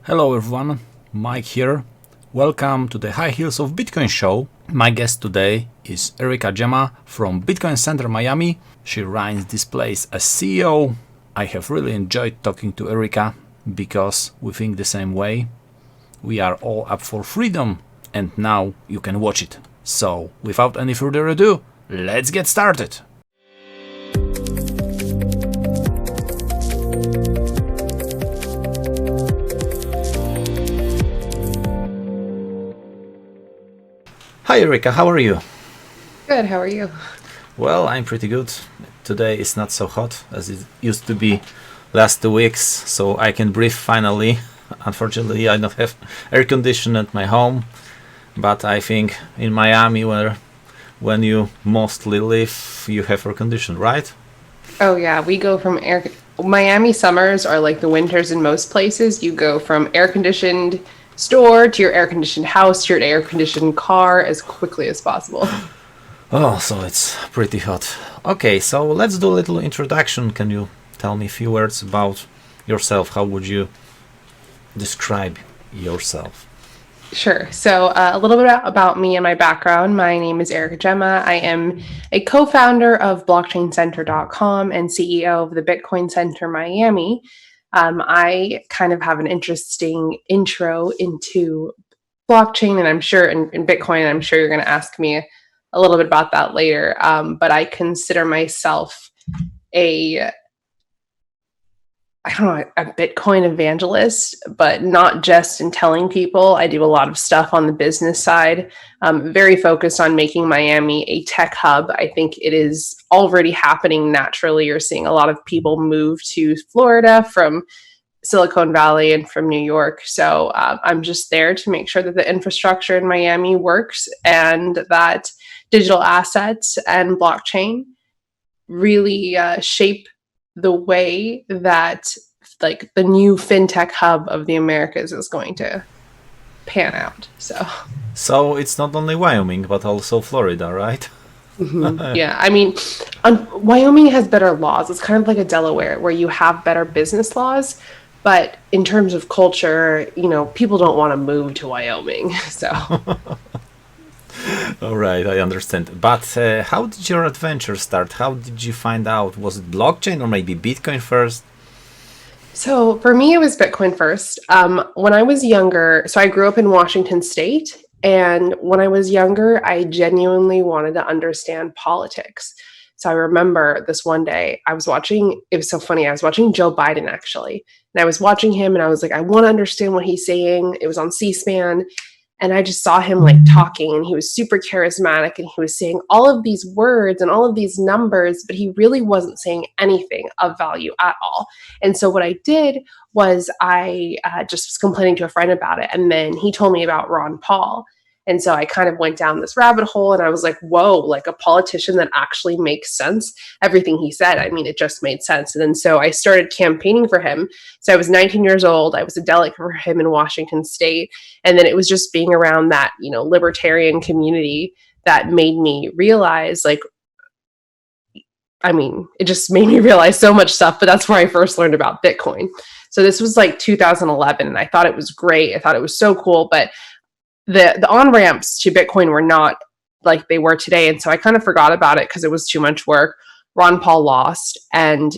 Hello everyone, Mike here. Welcome to the High Heels of Bitcoin show. My guest today is Eryka Gemma from Bitcoin Center Miami. She runs this place as CEO. I have really enjoyed talking to Eryka because we think the same way. We are all up for freedom and now you can watch it. So without any further ado, let's get started. Hi Eryka, how are you? Good, how are you? Well, I'm pretty good. Today is not so hot as it used to be last 2 weeks, so I can breathe finally. Unfortunately, I don't have air conditioning at my home, but I think in Miami, where when you mostly live, you have air conditioning, right? Oh yeah, we go from Miami summers are like the winters in most places. You go from air conditioned store to your air conditioned house to your air conditioned car as quickly as possible. Oh, so it's pretty hot. Okay, so let's do a little introduction. Can you tell me a few words about yourself? How would you describe yourself? Sure. So a little bit about me and my background. My name is Eryka Gemma. I am a co-founder of blockchaincenter.com and CEO of the Bitcoin Center Miami. I kind of have an interesting intro into blockchain, and I'm sure in Bitcoin, I'm sure you're going to ask me a little bit about that later. But I consider myself a I don't know, a Bitcoin evangelist, but not just in telling people. I do a lot of stuff on the business side, very focused on making Miami a tech hub. I think it is already happening naturally. You're seeing a lot of people move to Florida from Silicon Valley and from New York. So I'm just there to make sure that the infrastructure in Miami works and that digital assets and blockchain really shape the way that like the new fintech hub of the Americas is going to pan out. So it's not only Wyoming, but also Florida, right? Yeah, I mean, Wyoming has better laws. It's kind of like a Delaware where you have better business laws, but in terms of culture, people don't want to move to Wyoming. So All right, I understand. But how did your adventure start? How did you find out? Was it blockchain or maybe Bitcoin first? So for me, it was Bitcoin first. When I was younger, so I grew up in Washington State. And when I was younger, I genuinely wanted to understand politics. So I remember this one day I was watching, it was so funny. I was watching Joe Biden actually. And I was watching him and I was like, I want to understand what he's saying. It was on C-SPAN. And I just saw him like talking and he was super charismatic and he was saying all of these words and all of these numbers, but he really wasn't saying anything of value at all. And so what I did was I just was complaining to a friend about it. And then he told me about Ron Paul. And so I kind of went down this rabbit hole and I was like, whoa, like a politician that actually makes sense. Everything he said, I mean, it just made sense. And then so I started campaigning for him. So I was 19 years old. I was a delegate for him in Washington State. And then it was just being around that, libertarian community that made me realize, like, I mean, it just made me realize so much stuff, but that's where I first learned about Bitcoin. So this was like 2011 and I thought it was great. I thought it was so cool, but the on-ramps to Bitcoin were not like they were today. And so I kind of forgot about it because it was too much work. Ron Paul lost. And,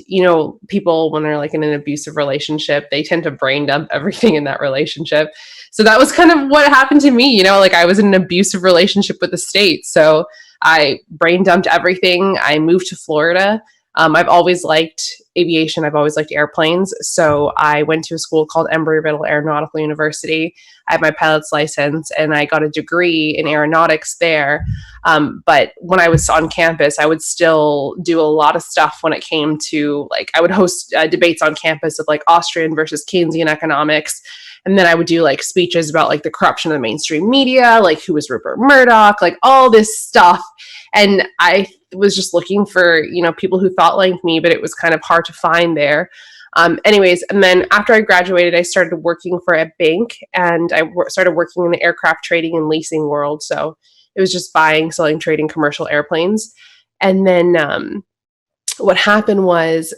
people, when they're like in an abusive relationship, they tend to brain dump everything in that relationship. So that was kind of what happened to me. Like I was in an abusive relationship with the state. So I brain dumped everything. I moved to Florida. I've always liked aviation. I've always liked airplanes. So I went to a school called Embry-Riddle Aeronautical University. I have my pilot's license and I got a degree in aeronautics there. But when I was on campus, I would still do a lot of stuff when it came to like, I would host debates on campus of like Austrian versus Keynesian economics. And then I would do like speeches about like the corruption of the mainstream media, like who was Rupert Murdoch, like all this stuff. And I was just looking for, people who thought like me, but it was kind of hard to find there. Anyways, and then after I graduated, I started working for a bank and I started working in the aircraft trading and leasing world. So it was just buying, selling, trading commercial airplanes. And then what happened was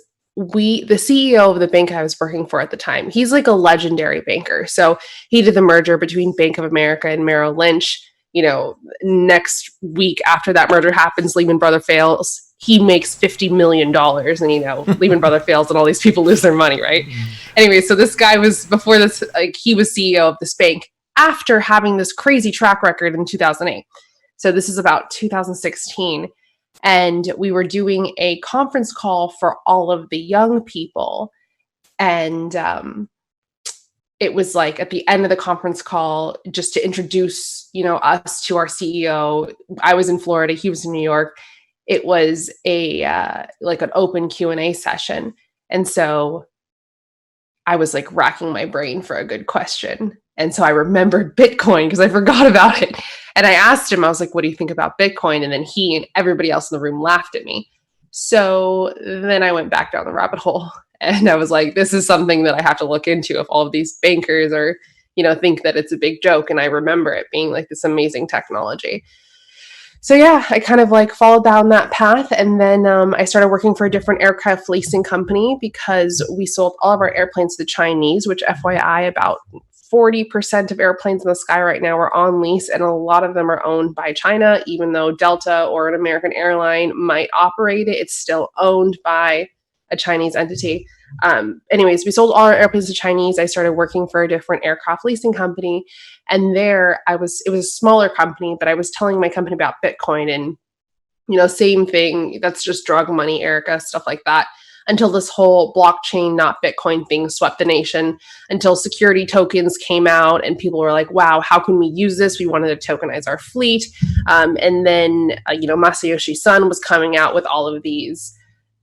the CEO of the bank I was working for at the time, he's like a legendary banker. So he did the merger between Bank of America and Merrill Lynch. Next week after that merger happens, Lehman Brothers fails. He makes $50 million and, Lehman Brothers fails and all these people lose their money, right? Anyway, so this guy was, before this, like, he was CEO of this bank after having this crazy track record in 2008. So this is about 2016. And we were doing a conference call for all of the young people. And it was like at the end of the conference call, just to introduce, us to our CEO. I was in Florida, he was in New York. It was like an open Q&A session. And so I was like racking my brain for a good question. And so I remembered Bitcoin because I forgot about it. And I asked him, I was like, what do you think about Bitcoin? And then he and everybody else in the room laughed at me. So then I went back down the rabbit hole and I was like, this is something that I have to look into if all of these bankers are, think that it's a big joke. And I remember it being like this amazing technology. So yeah, I kind of like followed down that path. And then I started working for a different aircraft leasing company because we sold all of our airplanes to the Chinese, which FYI, about 40% of airplanes in the sky right now are on lease, and a lot of them are owned by China. Even though Delta or an American airline might operate it, it's still owned by a Chinese entity. Anyways, we sold all our airplanes to Chinese. I started working for a different aircraft leasing company. And there it was a smaller company, but I was telling my company about Bitcoin and, same thing. That's just drug money, Eryka, stuff like that. Until this whole blockchain, not Bitcoin thing swept the nation, until security tokens came out and people were like, wow, how can we use this? We wanted to tokenize our fleet. And then, Masayoshi Son was coming out with all of these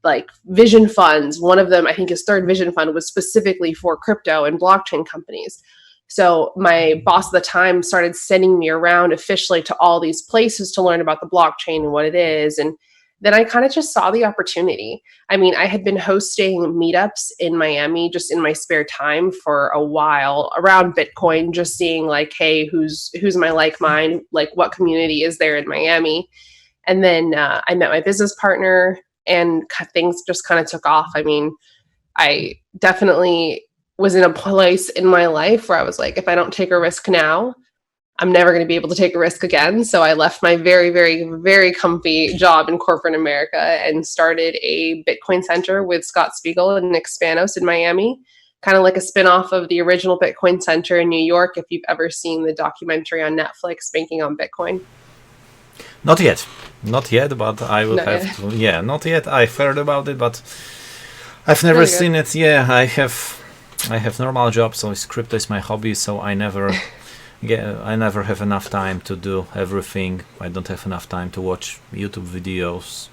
like vision funds. One of them, I think his third vision fund, was specifically for crypto and blockchain companies. So my boss at the time started sending me around officially to all these places to learn about the blockchain and what it is. And then I kind of just saw the opportunity. I mean, I had been hosting meetups in Miami just in my spare time for a while around Bitcoin, just seeing like, hey, who's my like mind, like what community is there in Miami? And then I met my business partner and things just kind of took off. I mean, I definitely was in a place in my life where I was like, if I don't take a risk now, I'm never going to be able to take a risk again. So I left my very, very, very comfy job in corporate America and started a Bitcoin center with Scott Spiegel and Nick Spanos in Miami, kind of like a spinoff of the original Bitcoin center in New York. If you've ever seen the documentary on Netflix, Banking on Bitcoin. Not yet, but I will have to. Yeah, not yet. I've heard about it, but I've never seen it. Yeah, I have normal job, so crypto is my hobby. So I never have enough time to do everything. I don't have enough time to watch YouTube videos.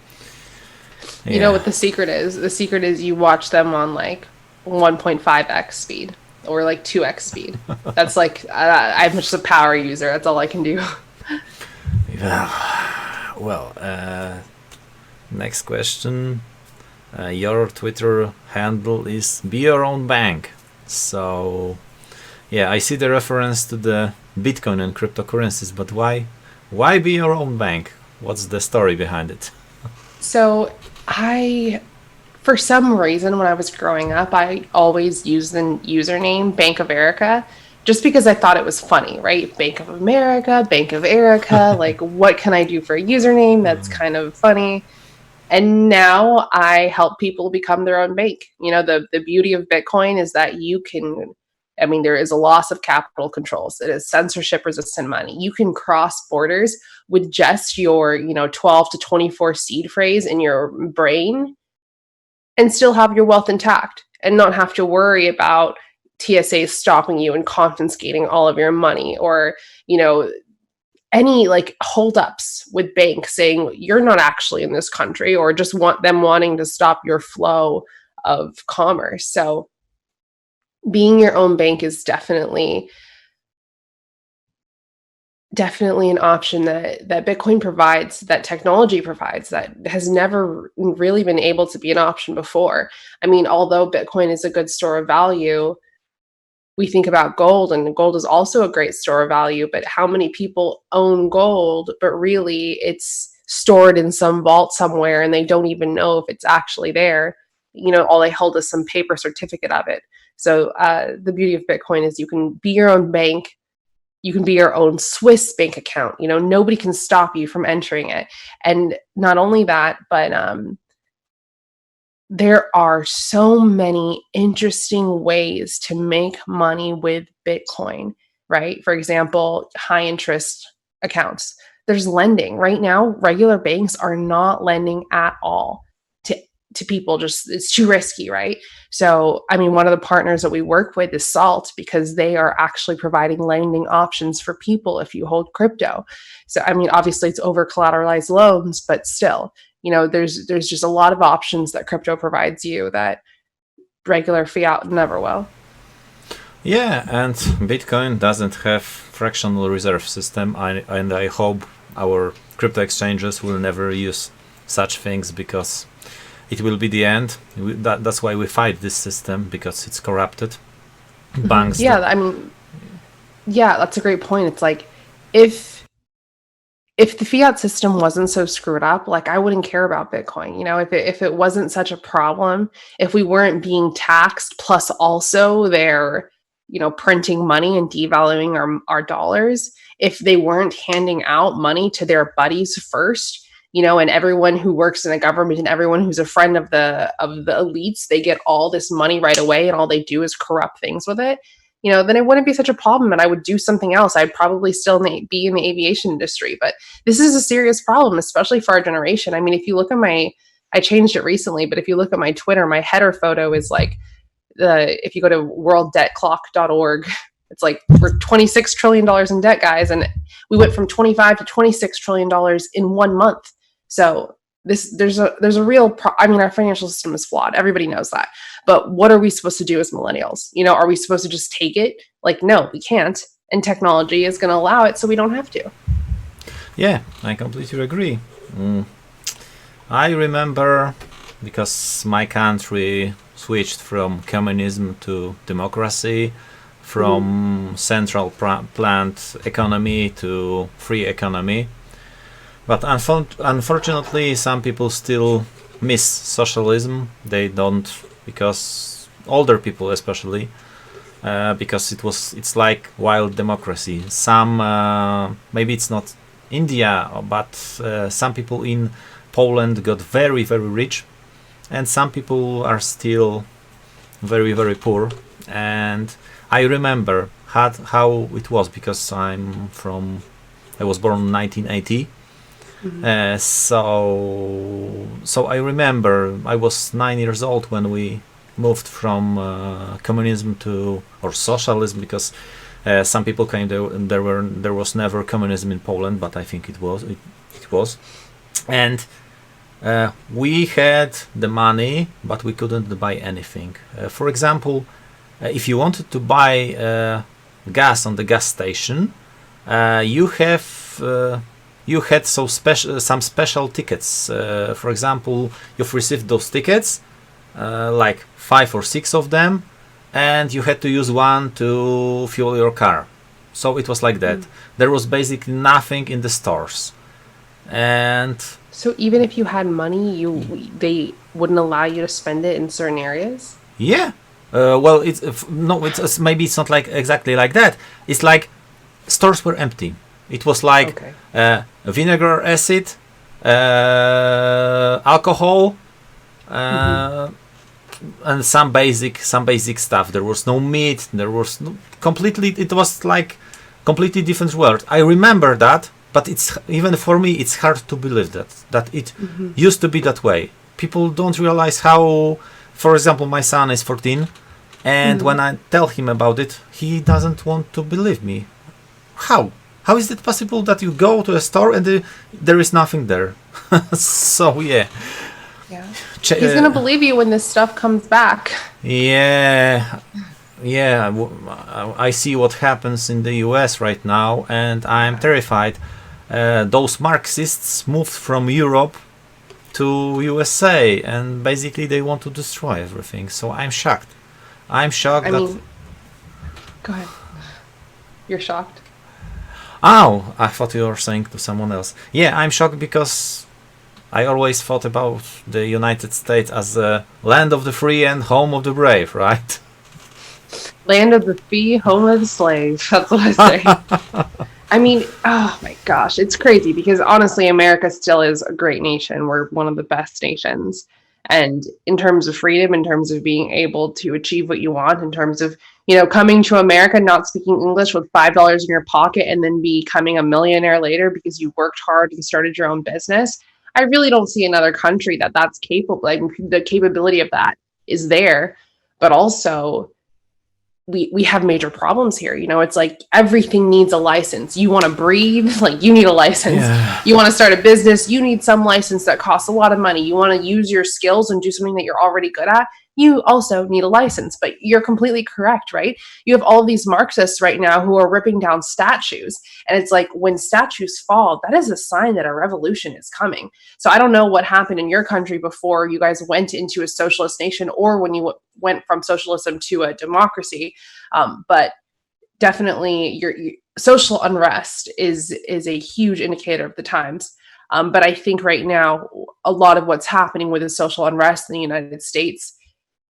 Yeah. You know what the secret is? The secret is you watch them on like 1.5x speed or like 2x speed. That's like I'm just a power user. That's all I can do. Well, next question. Your Twitter handle is Be Your Own Bank. So, yeah, I see the reference to the Bitcoin and cryptocurrencies, but why be your own bank? What's the story behind it? So, for some reason, when I was growing up, I always used the username Bank of Eryka, just because I thought it was funny, right? Bank of America, Bank of Eryka, like what can I do for a username that's kind of funny? And now I help people become their own bank. The beauty of Bitcoin is that there is a loss of capital controls. It is censorship resistant money. You can cross borders with just your, 12 to 24 seed phrase in your brain and still have your wealth intact and not have to worry about TSA stopping you and confiscating all of your money, or, any like holdups with banks saying you're not actually in this country, or just wanting to stop your flow of commerce. So being your own bank is definitely an option that Bitcoin provides, that technology provides, that has never really been able to be an option before. I mean, although Bitcoin is a good store of value, we think about gold, and gold is also a great store of value, but how many people own gold, but really it's stored in some vault somewhere and they don't even know if it's actually there. all they hold is some paper certificate of it. So the beauty of Bitcoin is you can be your own bank. You can be your own Swiss bank account. Nobody can stop you from entering it. And not only that, but there are so many interesting ways to make money with Bitcoin, right? For example, high interest accounts. There's lending. Right now, regular banks are not lending at all to people. Just it's too risky, right? So, one of the partners that we work with is Salt, because they are actually providing lending options for people if you hold crypto. So, obviously it's over collateralized loans, but still, there's just a lot of options that crypto provides you that regular fiat never will. Yeah, and Bitcoin doesn't have fractional reserve system, and I hope our crypto exchanges will never use such things, because it will be the end. That's why we fight this system, because it's corrupted. Banks. Yeah, that's a great point. It's like if the fiat system wasn't so screwed up, like I wouldn't care about Bitcoin. If it wasn't such a problem, if we weren't being taxed, plus also they're printing money and devaluing our dollars, if they weren't handing out money to their buddies first, and everyone who works in the government and everyone who's a friend of the elites, they get all this money right away, and all they do is corrupt things with it, then it wouldn't be such a problem, and I would do something else. I'd probably still be in the aviation industry. But this is a serious problem, especially for our generation. If you look at I changed it recently, but if you look at my Twitter, my header photo is like, if you go to worlddebtclock.org, it's like we're $26 trillion in debt, guys. And we went from 25 to $26 trillion in 1 month. So there's a real our financial system is flawed. Everybody knows that. But what are we supposed to do as millennials? Are we supposed to just take it? Like, no, we can't. And technology is going to allow it, so we don't have to. Yeah, I completely agree. I remember, because my country switched from communism to democracy, from central planned economy to free economy. But unfortunately, some people still miss socialism. They don't, because older people especially, because it's like wild democracy. Some, maybe it's not India, but some people in Poland got very, very rich, and some people are still very, very poor. And I remember how it was, because I was born in 1980. So I remember I was 9 years old when we moved from communism or socialism, because some people claim there was never communism in Poland, but I think it was. And we had the money, but we couldn't buy anything. For example, if you wanted to buy gas on the gas station, you had some special tickets. For example, you've received those tickets, like 5 or 6 of them, and you had to use one to fuel your car. So it was like that. There was basically nothing in the stores. And so even if you had money, they wouldn't allow you to spend it in certain areas? Yeah. Well, maybe it's not like exactly like that. It's like stores were empty. It was like vinegar, acid, alcohol, and some basic stuff. There was no meat. There was it was like completely different world. I remember that, but it's even for me, it's hard to believe that it used to be that way. People don't realize how. For example, my son is 14, and when I tell him about it, he doesn't want to believe me. How? How is it possible that you go to a store and there is nothing there? So yeah. He's gonna believe you when this stuff comes back. Yeah. I see what happens in the US right now, and I'm terrified. Those Marxists moved from Europe to USA, and basically they want to destroy everything. So I'm shocked. Go ahead. You're shocked? Oh, I thought you were saying to someone else. Yeah, I'm shocked because I always thought about the United States as the land of the free and home of the brave, right? Land of the free, home of the slave. That's what I say. I mean, oh my gosh, it's crazy because honestly, America still is a great nation. We're one of the best nations. And in terms of freedom, in terms of being able to achieve what you want, in terms of, coming to America, not speaking English with $5 in your pocket and then becoming a millionaire later because you worked hard and started your own business. I really don't see another country that's capable. Like the capability of that is there, but also we have major problems here. It's like everything needs a license. You want to breathe, like you need a license. Yeah. You want to start a business, you need some license that costs a lot of money. You want to use your skills and do something that you're already good at, you also need a license. But you're completely correct, right? You have all of these Marxists right now who are ripping down statues. And it's like when statues fall, that is a sign that a revolution is coming. So I don't know what happened in your country before you guys went into a socialist nation or when you went from socialism to a democracy. But definitely your social unrest is a huge indicator of the times. But I think right now, a lot of what's happening with the social unrest in the United States,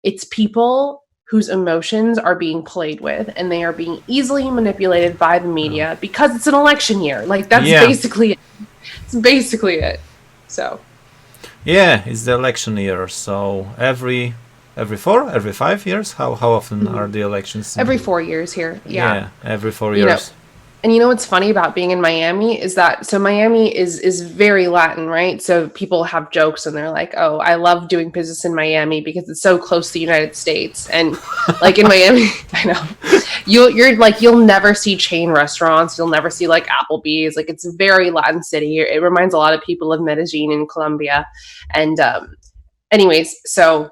it's people whose emotions are being played with and they are being easily manipulated by the media because it's an election year. Like that's basically it. It's basically it. So yeah, it's the election year. So every 5 years. How often are the elections? Every 4 years here. Yeah, every 4 years. And what's funny about being in Miami is that, so Miami is very Latin, right? So people have jokes and they're like, oh, I love doing business in Miami because it's so close to the United States. And like in Miami, I know, you'll never see chain restaurants. You'll never see like Applebee's. Like it's a very Latin city. It reminds a lot of people of Medellin in Colombia. And anyways, so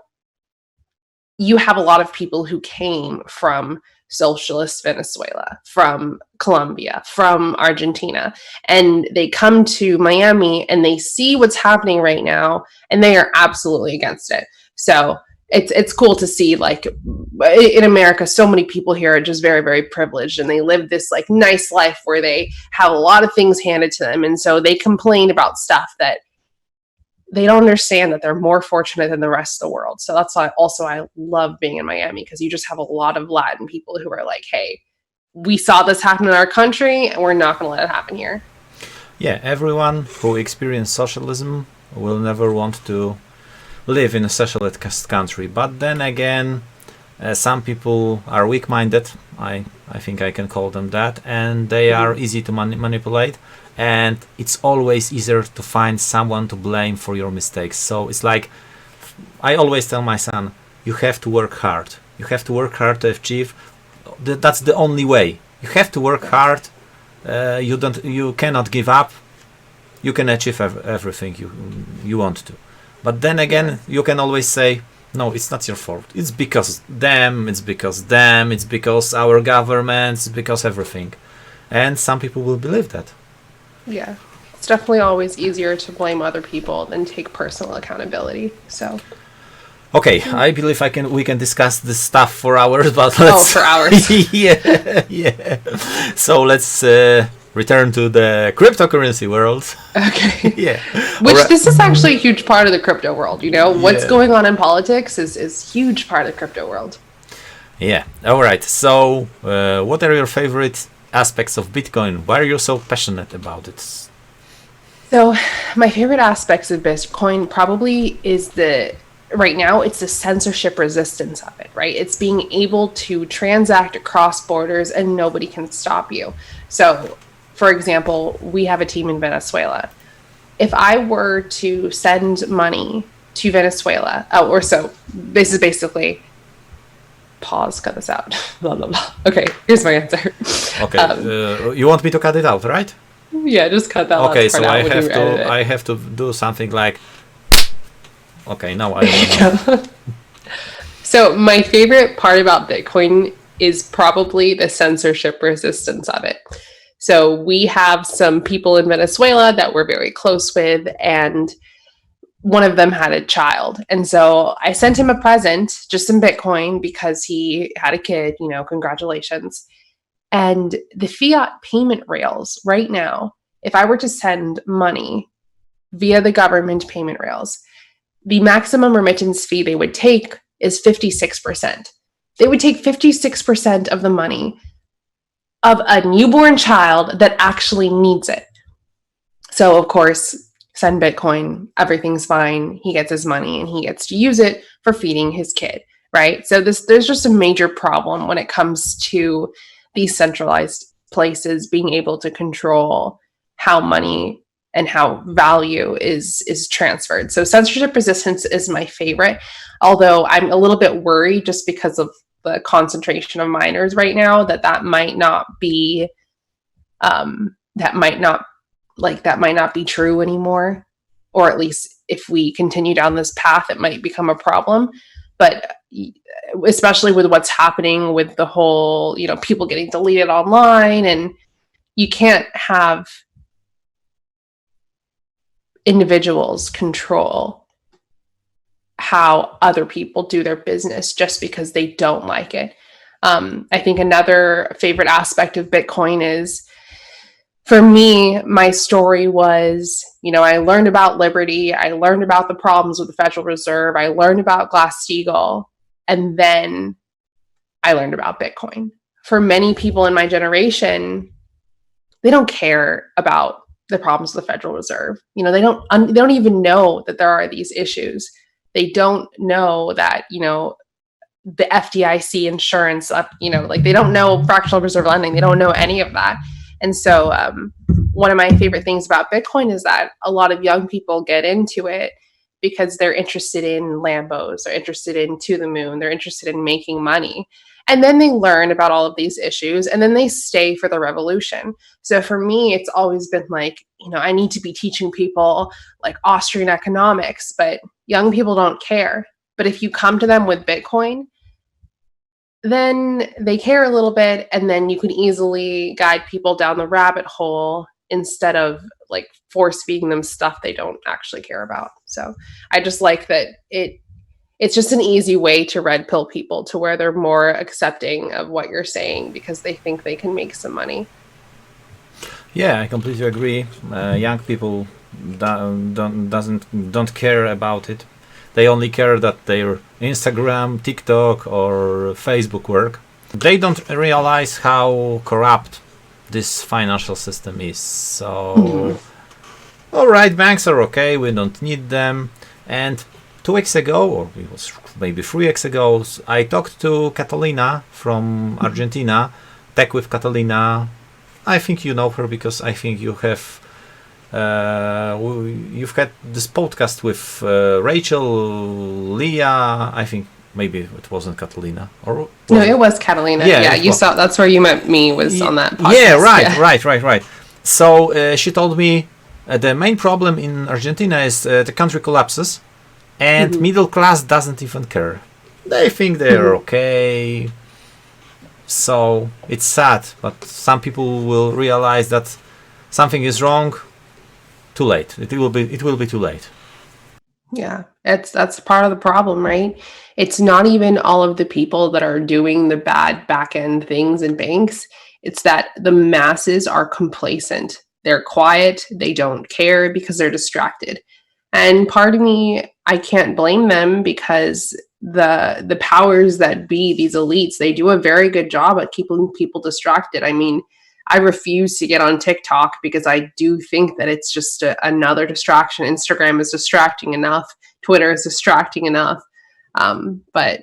you have a lot of people who came from socialist Venezuela, from Colombia, from Argentina, and they come to Miami and they see what's happening right now and they are absolutely against it. So it's cool to see, like in America, so many people here are just very, very privileged and they live this like nice life where they have a lot of things handed to them. And so they complain about stuff that they don't understand, that they're more fortunate than the rest of the world. So that's why also I love being in Miami, because you just have a lot of Latin people who are like, hey, we saw this happen in our country and we're not going to let it happen here. Yeah, everyone who experienced socialism will never want to live in a socialist country. But then again, some people are weak-minded. I think I can call them that. And they are easy to manipulate. And it's always easier to find someone to blame for your mistakes. So it's like, I always tell my son, you have to work hard. You have to work hard to achieve. That's the only way. You have to work hard. You cannot give up. You can achieve everything you want to. But then again, you can always say, no, it's not your fault. It's because them. It's because our government. It's because everything. And some people will believe that. Yeah, it's definitely always easier to blame other people than take personal accountability. So, okay, I believe we can discuss this stuff for hours, but let's. For hours. yeah. So let's return to the cryptocurrency world. Okay. Yeah. This is actually a huge part of the crypto world. What's going on in politics is huge part of the crypto world. Yeah. All right. So, what are your favorite aspects of Bitcoin? Why are you so passionate about it? So my favorite aspects of Bitcoin probably is right now it's the censorship resistance of it, right? It's being able to transact across borders and nobody can stop you. So for example, we have a team in Venezuela. If I were to send money to Venezuela, this is basically, pause, cut this out, blah, blah, blah. Okay, here's my answer. Okay, you want me to cut it out, right? Yeah, just cut that out. Okay, so I have to do something like, okay, now I don't know. So my favorite part about Bitcoin is probably the censorship resistance of it. So we have some people in Venezuela that we're very close with, and one of them had a child. And so I sent him a present, just some Bitcoin, because he had a kid, congratulations. And the fiat payment rails right now, if I were to send money via the government payment rails. The maximum remittance fee they would take is 56%. They would take 56% of the money of a newborn child that actually needs it. So, of course, send Bitcoin, everything's fine. He gets his money and he gets to use it for feeding his kid, right? So there's just a major problem when it comes to these centralized places being able to control how money and how value is transferred. So censorship resistance is my favorite, although I'm a little bit worried just because of the concentration of miners right now that might not be that might not be true anymore, or at least if we continue down this path it might become a problem. But especially with what's happening with the whole, people getting deleted online, and you can't have individuals control how other people do their business just because they don't like it. I think another favorite aspect of Bitcoin is, for me, my story was, I learned about liberty. I learned about the problems with the Federal Reserve. I learned about Glass-Steagall. And then I learned about Bitcoin. For many people in my generation, they don't care about the problems with the Federal Reserve. They don't even know that there are these issues. They don't know that, the FDIC insurance, they don't know fractional reserve lending. They don't know any of that. And so one of my favorite things about Bitcoin is that a lot of young people get into it because they're interested in Lambos, they're interested in to the moon, they're interested in making money. And then they learn about all of these issues and then they stay for the revolution. So for me, it's always been like, I need to be teaching people like Austrian economics, but young people don't care. But if you come to them with Bitcoin, then they care a little bit, and then you can easily guide people down the rabbit hole instead of like force feeding them stuff they don't actually care about. So I just like that it's just an easy way to red pill people to where they're more accepting of what you're saying because they think they can make some money. Yeah, I completely agree. Young people don't care about it. They only care that their Instagram, TikTok, or Facebook work. They don't realize how corrupt this financial system is. So, all right, banks are okay. We don't need them. And 2 weeks ago, or it was maybe 3 weeks ago, I talked to Catalina from Argentina. Tech with Catalina. I think you know her because I think you have. You've had this podcast with Rachel, Leah. I think maybe it wasn't Catalina, or no, it was Catalina. Yeah, you saw. That's where you met me. Was on that podcast. Yeah, right. So she told me the main problem in Argentina is the country collapses, and middle class doesn't even care. They think they're okay. So it's sad, but some people will realize that something is wrong. Too late. It will be too late. Yeah, that's part of the problem, right? It's not even all of the people that are doing the bad back end things in banks. It's that the masses are complacent. They're quiet. They don't care because they're distracted. And part of me, I can't blame them because the powers that be, these elites, they do a very good job at keeping people distracted. I mean, I refuse to get on TikTok because I do think that it's just another distraction. Instagram is distracting enough. Twitter is distracting enough. But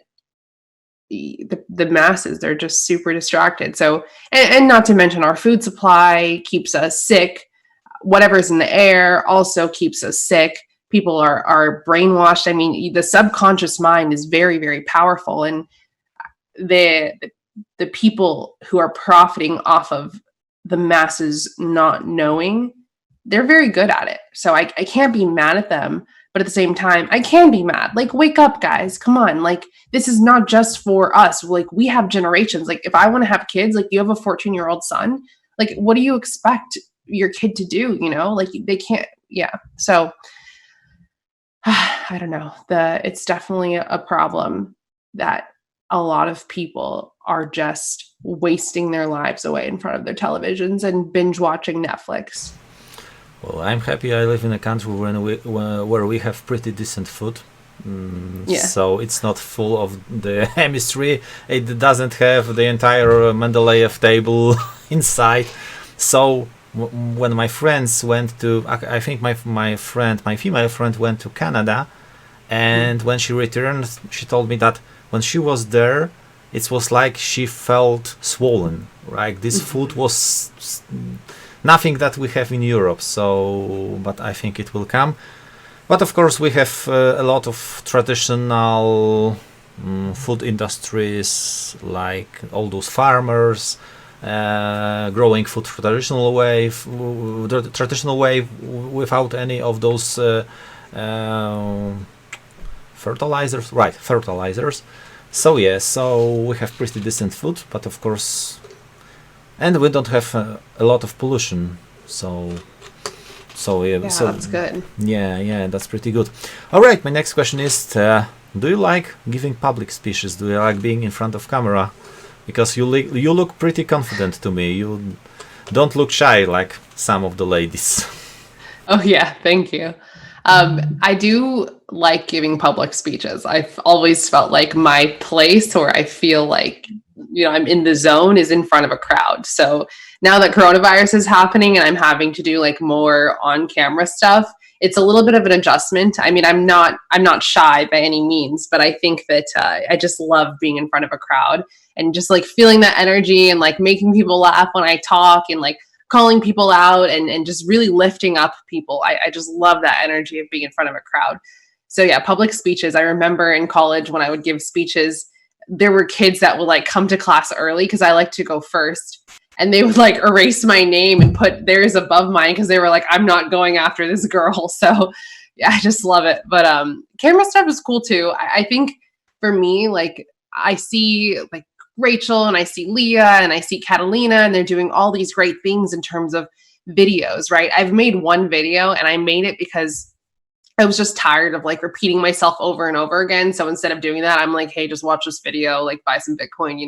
the masses, they're just super distracted. So, and not to mention our food supply keeps us sick. Whatever's in the air also keeps us sick. People are brainwashed. I mean, the subconscious mind is very, very powerful. And the people who are profiting off of the masses not knowing, they're very good at it. So I can't be mad at them, but at the same time, I can be mad. Like, wake up, guys. Come on. Like, this is not just for us. Like, we have generations. Like, if I want to have kids, like you have a 14-year-old son, like, what do you expect your kid to do? Like they can't. Yeah. So I don't know. It's definitely a problem that a lot of people are just wasting their lives away in front of their televisions and binge watching Netflix. Well, I'm happy I live in a country where we have pretty decent food. Yeah. So it's not full of the chemistry. It doesn't have the entire Mendeleev table inside. So when my friends went to, I think my female friend went to Canada, and when she returned, she told me that when she was there, it was like she felt swollen. Like this food was nothing that we have in Europe. So, but I think it will come. But of course, we have a lot of traditional food industries, like all those farmers growing food traditional way, without any of those fertilizers. Right, fertilizers. So yeah, so we have pretty decent food, but of course, and we don't have a lot of pollution. So yeah, Yeah, so that's good. yeah, that's pretty good. All right, my next question is: do you like giving public speeches? Do you like being in front of camera? Because you look pretty confident to me. You don't look shy like some of the ladies. Oh yeah, thank you. I do like giving public speeches. I've always felt like my place, or I feel like I'm in the zone, is in front of a crowd. So now that coronavirus is happening and I'm having to do like more on camera stuff, it's a little bit of an adjustment. I mean, I'm not shy by any means, but I think that I just love being in front of a crowd and just like feeling that energy and like making people laugh when I talk and like calling people out and just really lifting up people. I just love that energy of being in front of a crowd. So yeah, public speeches. I remember in college when I would give speeches, there were kids that would like come to class early because I like to go first. And they would like erase my name and put theirs above mine because they were like, I'm not going after this girl. So yeah, I just love it. But camera stuff is cool too. I think for me, like I see like Rachel and I see Leah and I see Catalina, and they're doing all these great things in terms of videos, right? I've made one video and I made it because I was just tired of like repeating myself over and over again. So instead of doing that, I'm like, hey, just watch this video, like buy some Bitcoin.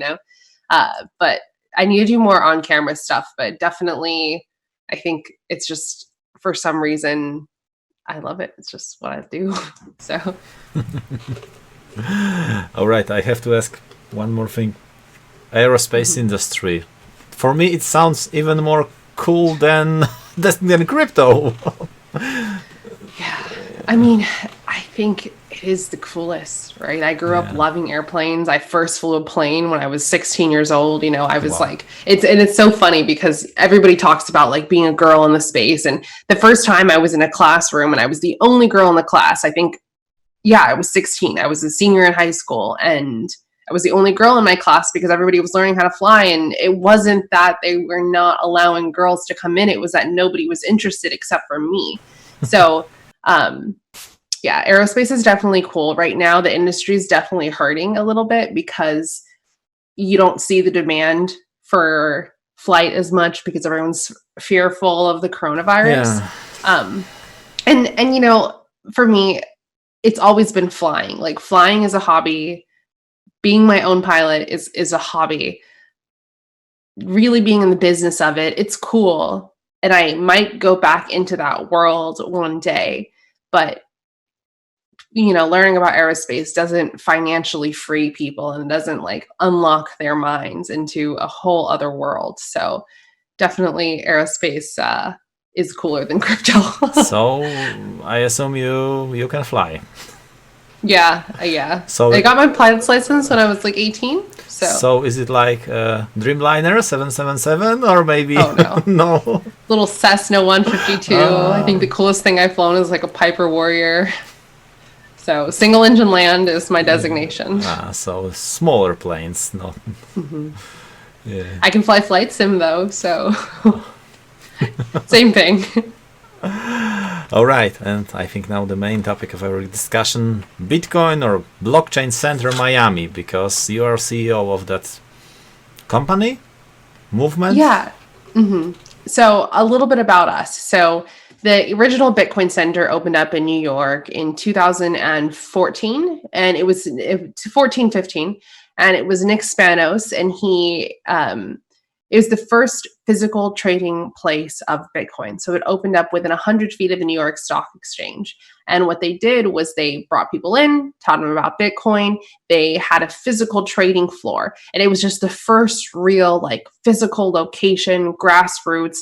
But I need to do more on camera stuff. But definitely, I think it's just for some reason, I love it. It's just what I do. So, All right, I have to ask one more thing. Aerospace industry. For me, it sounds even more cool than crypto. yeah, I mean, I think it is the coolest, right? I grew up loving airplanes. I first flew a plane when I was 16 years old. I was like, it's so funny because everybody talks about like being a girl in the space. And the first time I was in a classroom and I was the only girl in the class, I think, yeah, I was 16. I was a senior in high school and I was the only girl in my class because everybody was learning how to fly. And it wasn't that they were not allowing girls to come in. It was that nobody was interested except for me. So, yeah, aerospace is definitely cool. Right now, the industry is definitely hurting a little bit because you don't see the demand for flight as much because everyone's fearful of the coronavirus. Yeah. And for me, it's always been flying. Like flying is a hobby. Being my own pilot is a hobby. Really being in the business of it, it's cool. And I might go back into that world one day, but learning about aerospace doesn't financially free people and doesn't like unlock their minds into a whole other world. So definitely aerospace is cooler than crypto. So I assume you can fly. Yeah. So I got my pilot's license when I was like 18. So is it like Dreamliner 777 or maybe? Oh no. No. Little Cessna 152. I think the coolest thing I've flown is like a Piper Warrior. So single engine land is my designation. So smaller planes, no. Yeah. I can fly flight sim though, so same thing. All right, and I think now the main topic of our discussion: Bitcoin or Blockchain Center Miami, because you are CEO of that company, movement. Yeah. So a little bit about us. So the original Bitcoin Center opened up in New York in 2014, and it was 14, 15, and it was Nick Spanos, and he It was the first physical trading place of Bitcoin. So it opened up within 100 feet of the New York Stock Exchange. And what they did was they brought people in, taught them about Bitcoin. They had a physical trading floor. And it was just the first real like physical location, grassroots,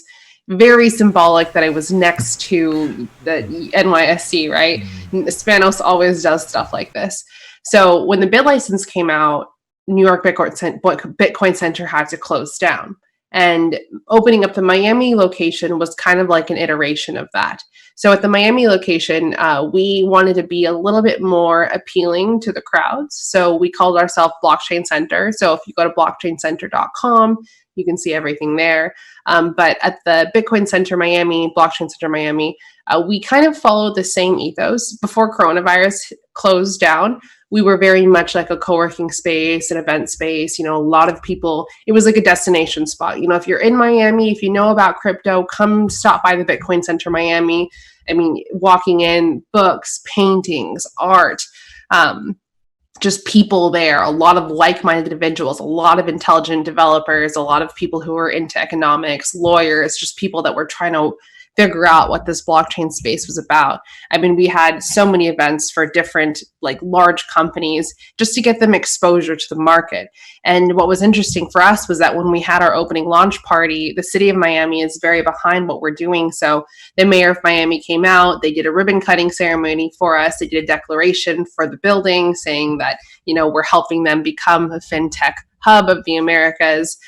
very symbolic that I was next to the NYSC, right? Spanos always does stuff like this. So when the bid license came out, New York Bitcoin Center had to close down. And opening up the Miami location was kind of like an iteration of that. So at the Miami location, we wanted to be a little bit more appealing to the crowds. So we called ourselves Blockchain Center. So if you go to blockchaincenter.com, you can see everything there. But at the Bitcoin Center Miami, Blockchain Center Miami, we kind of followed the same ethos. Before coronavirus closed down, we were very much like a co-working space, an event space. You know, a lot of people, it was like a destination spot. You know, if you're in Miami, if you know about crypto, come stop by the Bitcoin Center Miami. I mean, walking in, books, paintings, art, just people there, a lot of like-minded individuals, a lot of intelligent developers, a lot of people who are into economics, lawyers, just people that were trying to figure out what this blockchain space was about. I mean, we had so many events for different like large companies just to get them exposure to the market. And what was interesting for us was that when we had our opening launch party, the city of Miami is very behind what we're doing. So the mayor of Miami came out, they did a ribbon cutting ceremony for us. They did a declaration for the building saying that, you know, we're helping them become a fintech hub of the Americas.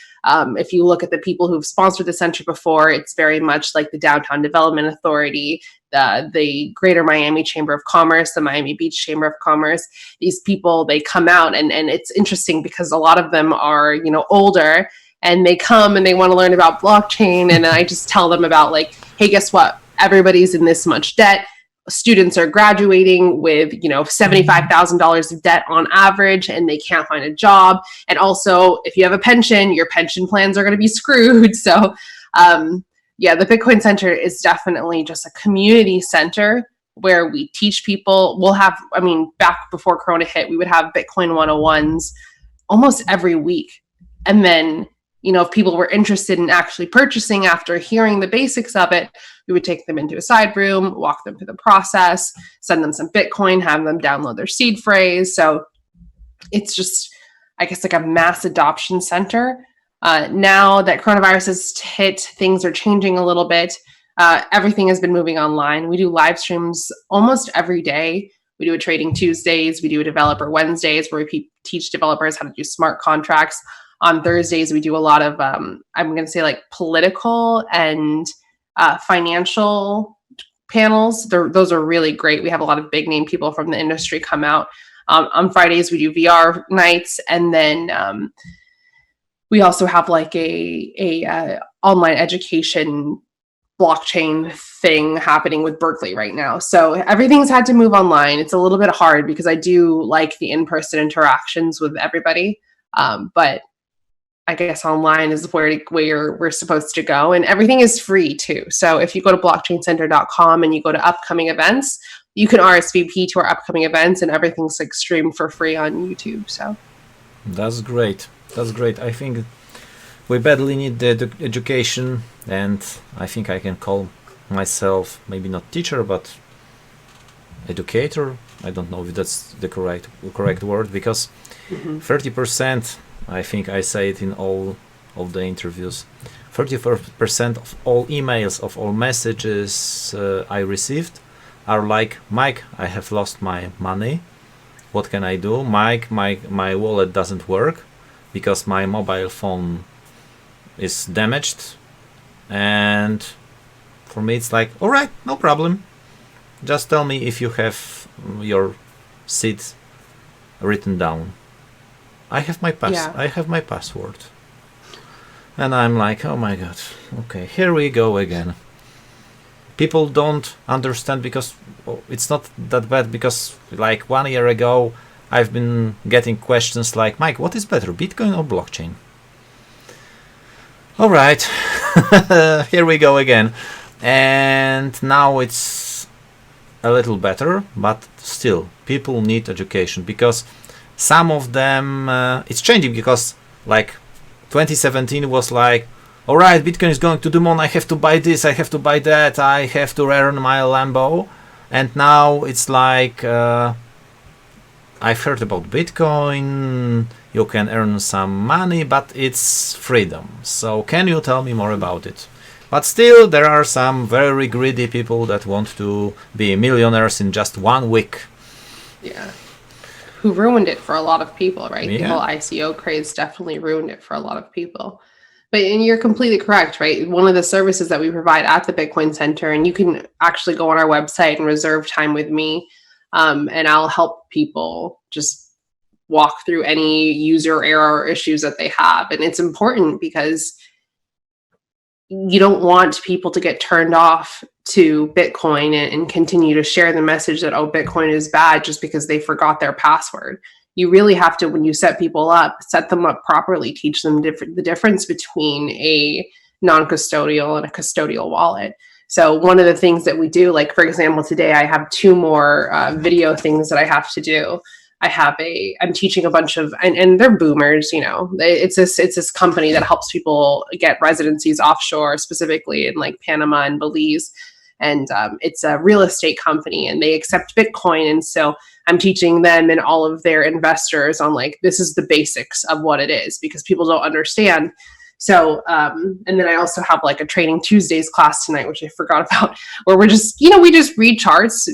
If you look at the people who've sponsored the center before, it's very much like the Downtown Development Authority, the Greater Miami Chamber of Commerce, the Miami Beach Chamber of Commerce. These people, they come out and it's interesting because a lot of them are, you know, older and they come and they want to learn about blockchain. And I just tell them about like, hey, guess what? Everybody's in this much debt. Students are graduating with, you know, $75,000 of debt on average, and they can't find a job. And also, if you have a pension, your pension plans are going to be screwed. So, yeah, the Bitcoin Center is definitely just a community center where we teach people. We'll have, I mean, back before Corona hit, we would have Bitcoin 101s almost every week. And then, you know, if people were interested in actually purchasing after hearing the basics of it, we would take them into a side room, walk them through the process, send them some Bitcoin, have them download their seed phrase. So it's just, I guess, like a mass adoption center. Now that coronavirus has hit, things are changing a little bit. Everything has been moving online. We do live streams almost every day. We do a trading Tuesdays. We do a developer Wednesdays where we teach developers how to do smart contracts. On Thursdays, we do a lot of, I'm going to say like political and financial panels. Those are really great. We have a lot of big name people from the industry come out. On Fridays, we do VR nights. And then we also have like a online education blockchain thing happening with Berkeley right now. So everything's had to move online. It's a little bit hard because I do like the in-person interactions with everybody. But I guess online is where we're supposed to go. And everything is free too. So if you go to blockchaincenter.com and you go to upcoming events, you can RSVP to our upcoming events and everything's like streamed for free on YouTube. So that's great. That's great. I think we badly need the education, and I think I can call myself maybe not teacher, but educator. I don't know if that's the correct word, because 30%, I think I say it in all of the interviews, 34% of all emails, of all messages I received are like, Mike, I have lost my money. What can I do? Mike, my wallet doesn't work because my mobile phone is damaged. And for me it's like, all right, no problem. Just tell me if you have your seed written down. I have my I have my password. And I'm like, oh my god, okay, here we go again. People don't understand because it's not that bad, because like 1 year ago I've been getting questions like, Mike, what is better, Bitcoin or blockchain? All right, here we go again. And now it's a little better, but still people need education, because some of them it's changing, because like 2017 was like, all right, Bitcoin is going to the moon. I have to buy this. I have to buy that. I have to earn my Lambo. And now it's like, I've heard about Bitcoin. You can earn some money, but it's freedom. So can you tell me more about it? But still, there are some very greedy people that want to be millionaires in just 1 week. Yeah. Who ruined it for a lot of people, right? Yeah. The whole ICO craze definitely ruined it for a lot of people. But and you're completely correct, right? One of the services that we provide at the Bitcoin Center, and you can actually go on our website and reserve time with me, and I'll help people just walk through any user error issues that they have. And it's important because you don't want people to get turned off to Bitcoin and continue to share the message that, oh, Bitcoin is bad just because they forgot their password. You really have to, when you set people up, set them up properly, teach them the difference between a non-custodial and a custodial wallet. So one of the things that we do, like for example, today I have 2 more video things that I have to do. I'm teaching a bunch of, and they're boomers, you know, it's this company that helps people get residencies offshore, specifically in like Panama and Belize. And it's a real estate company and they accept Bitcoin. And so I'm teaching them and all of their investors on like, this is the basics of what it is because people don't understand. So, and then I also have like a Trading Tuesdays class tonight, which I forgot about, where we're just, you know, we just read charts.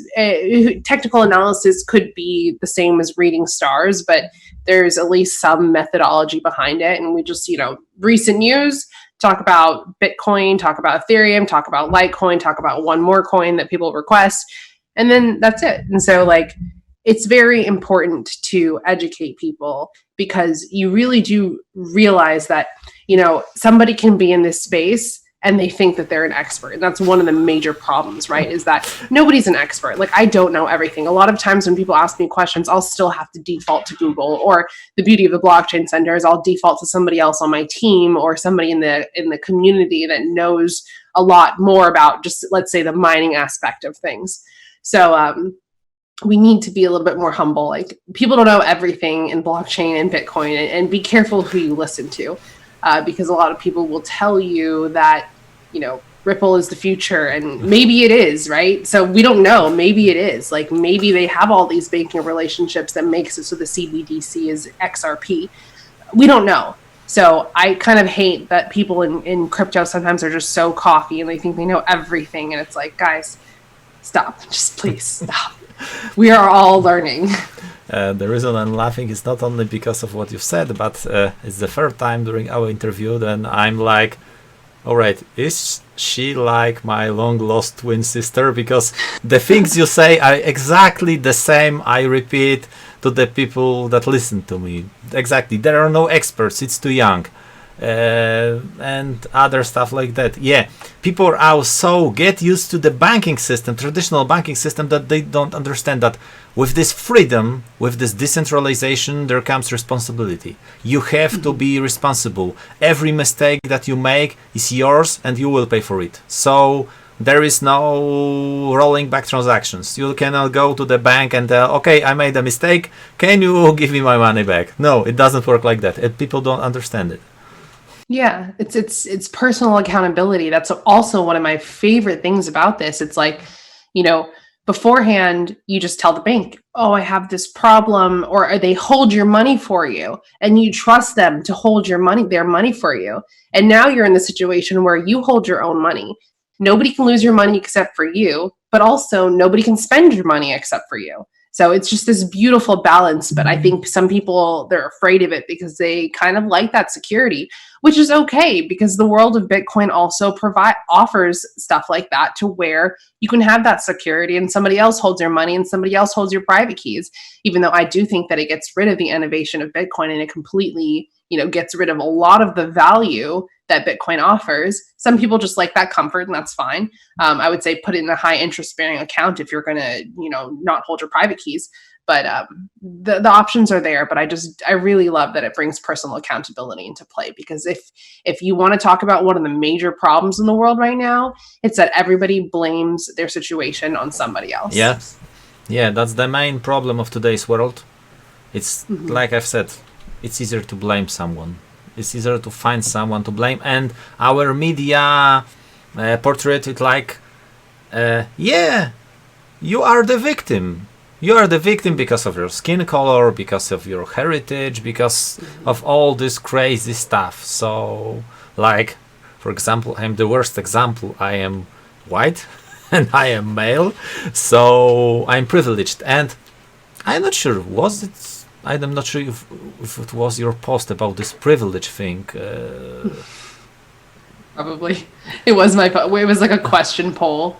Technical analysis could be the same as reading stars, but there's at least some methodology behind it. And we just, you know, recent news, talk about Bitcoin, talk about Ethereum, talk about Litecoin, talk about one more coin that people request, and then that's it. And so like, it's very important to educate people because you really do realize that, you know, somebody can be in this space and they think that they're an expert. And that's one of the major problems, right? Is that nobody's an expert. Like, I don't know everything. A lot of times when people ask me questions, I'll still have to default to Google, or the beauty of the blockchain center is I'll default to somebody else on my team or somebody in the community that knows a lot more about just, let's say, the mining aspect of things. So, we need to be a little bit more humble. Like, people don't know everything in blockchain and Bitcoin, and be careful who you listen to, because a lot of people will tell you that, you know, Ripple is the future, and maybe it is, right? So we don't know. Maybe it is. Like, maybe they have all these banking relationships that makes it so the CBDC is XRP. We don't know. So I kind of hate that people in crypto sometimes are just so cocky and they think they know everything. And it's like, guys, stop. Just please stop. We are all learning. The reason I'm laughing is not only because of what you said, but it's the third time during our interview then I'm like, all right, is she like my long lost twin sister? Because the things you say are exactly the same I repeat to the people that listen to me. Exactly. There are no experts. It's too young. And other stuff like that. Yeah, people are so get used to the banking system, traditional banking system, that they don't understand that with this freedom, with this decentralization, there comes responsibility. You have to be responsible. Every mistake that you make is yours and you will pay for it. So there is no rolling back transactions. You cannot go to the bank and okay, I made a mistake, can you give me my money back? No, it doesn't work like that, and people don't understand it. Yeah, it's personal accountability. That's also one of my favorite things about this. It's like, you know, beforehand, you just tell the bank, oh, I have this problem, or they hold your money for you, and you trust them to hold their money for you. And now you're in the situation where you hold your own money. Nobody can lose your money except for you, but also nobody can spend your money except for you. So it's just this beautiful balance. But I think some people, they're afraid of it because they kind of like that security, which is okay, because the world of Bitcoin also offers stuff like that, to where you can have that security and somebody else holds your money and somebody else holds your private keys. Even though I do think that it gets rid of the innovation of Bitcoin and it completely, you know, gets rid of a lot of the value that Bitcoin offers. Some people just like that comfort, and that's fine. I would say put it in a high interest bearing account if you're going to, you know, not hold your private keys. But the options are there. But I really love that it brings personal accountability into play, because if you want to talk about one of the major problems in the world right now, it's that everybody blames their situation on somebody else. Yeah, that's the main problem of today's world. It's like I've said, it's easier to blame someone. it's easier to find someone to blame, and our media portrayed it like, yeah, you are the victim. You are the victim because of your skin color, because of your heritage, because of all this crazy stuff. So, like, for example, I'm the worst example. I am white and I am male, so I'm privileged. And I'm not sure, was it? I'm not sure if it was your post about this privilege thing. Probably. It was it was like a question poll.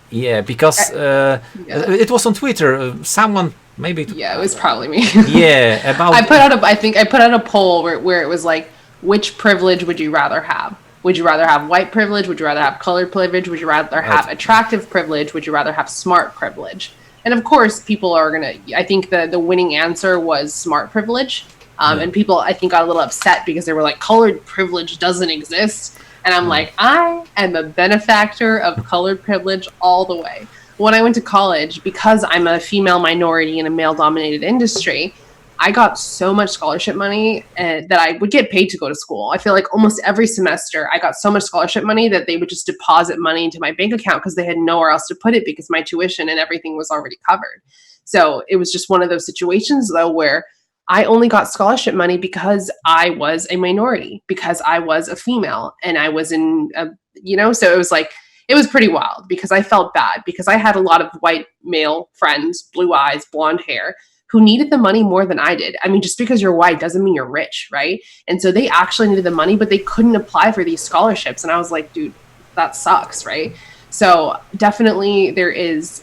Yeah, because it was on Twitter. Someone maybe. Yeah, it was probably me. Yeah, about. I think I put out a poll where it was like, which privilege would you rather have? Would you rather have white privilege? Would you rather have colored privilege? Would you rather have attractive privilege? Would you rather have smart privilege? And of course, people are gonna. I think the winning answer was smart privilege. And people, I think, got a little upset because they were like, colored privilege doesn't exist. And I'm like, I am a benefactor of colored privilege all the way. When I went to college, because I'm a female minority in a male-dominated industry, I got so much scholarship money that I would get paid to go to school. I feel like almost every semester, I got so much scholarship money that they would just deposit money into my bank account because they had nowhere else to put it because my tuition and everything was already covered. So it was just one of those situations, though, where I only got scholarship money because I was a minority, because I was a female, and I was in, so it was like, it was pretty wild because I felt bad because I had a lot of white male friends, blue eyes, blonde hair, who needed the money more than I did. I mean, just because you're white doesn't mean you're rich, right? And so they actually needed the money, but they couldn't apply for these scholarships. And I was like, dude, that sucks, right? So definitely there's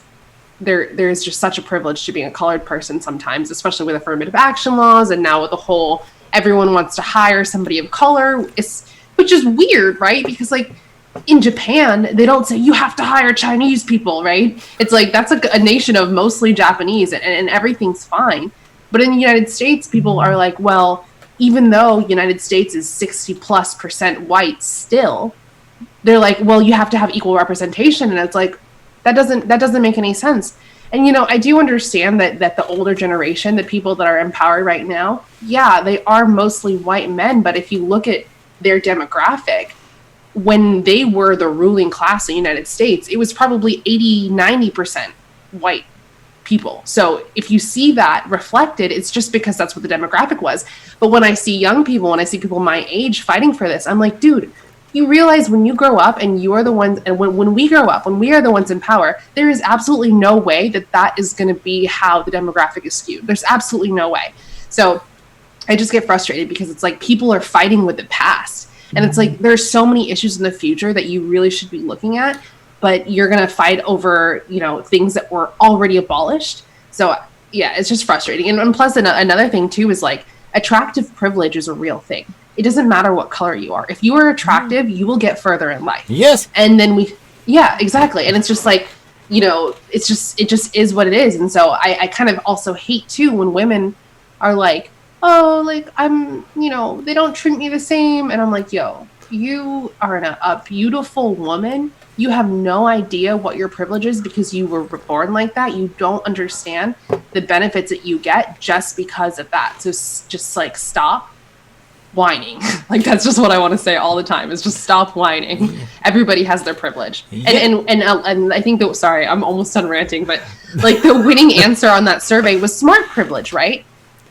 just such a privilege to being a colored person sometimes, especially with affirmative action laws, and now with the whole everyone wants to hire somebody of color, which is weird, right? Because like in Japan, they don't say you have to hire Chinese people, right? It's like that's a nation of mostly Japanese, and everything's fine. But in the United States, people are like, well, even though United States is 60+% white still, they're like, well, you have to have equal representation. And it's like, that doesn't make any sense. And, I do understand that the older generation, the people that are in power right now, yeah, they are mostly white men. But if you look at their demographic, when they were the ruling class in the United States, it was probably 80-90% white people. So if you see that reflected, it's just because that's what the demographic was. But when I see young people, when I see people my age fighting for this, I'm like, dude, you realize when you grow up and you are the ones, and when we grow up, when we are the ones in power, there is absolutely no way that is going to be how the demographic is skewed. There's absolutely no way. So I just get frustrated because it's like people are fighting with the past. And it's like there's so many issues in the future that you really should be looking at, but you're going to fight over, things that were already abolished. So yeah, it's just frustrating. And plus another thing too is like attractive privilege is a real thing. It doesn't matter what color you are. If you are attractive, you will get further in life. Yes. And then yeah, exactly. And it's just like, it just is what it is. And so I kind of also hate too when women are like, oh, like I'm, they don't treat me the same. And I'm like, yo, you are a beautiful woman. You have no idea what your privilege is because you were born like that. You don't understand the benefits that you get just because of that. So just like stop whining. Like that's just what I want to say all the time is just stop whining. Everybody has their privilege. Yeah. And I think that, sorry, I'm almost done ranting, but like the winning answer on that survey was smart privilege, right?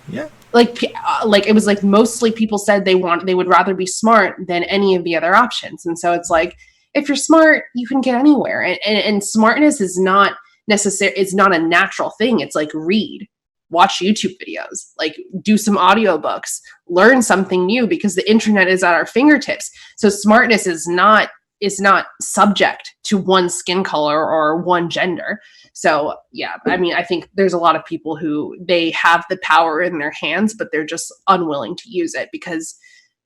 Yeah. Like it was like mostly people said they would rather be smart than any of the other options. And so it's like, if you're smart, you can get anywhere. And smartness is not necessary. It's not a natural thing. It's like read, watch YouTube videos, like do some audiobooks, learn something new because the internet is at our fingertips. So smartness is not subject to one skin color or one gender. So yeah, I mean, I think there's a lot of people who they have the power in their hands, but they're just unwilling to use it because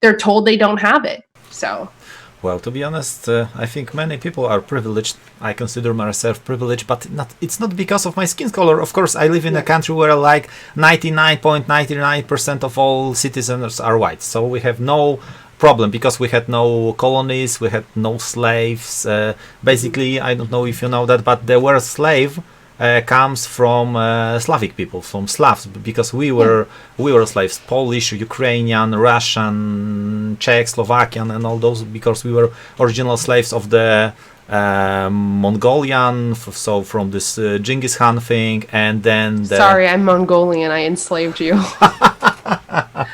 they're told they don't have it. So. Well, to be honest, I think many people are privileged. I consider myself privileged, but it's not because of my skin color. Of course, I live in a country where like 99.99% of all citizens are white. So we have no problem because we had no colonies, we had no slaves. Basically, I don't know if you know that, but there were slaves comes from Slavic people, from Slavs, because we were slaves, Polish, Ukrainian, Russian, Czech, Slovakian, and all those, because we were original slaves of the Mongolian, so from this Genghis Khan thing, and then Sorry, I'm Mongolian. I enslaved you.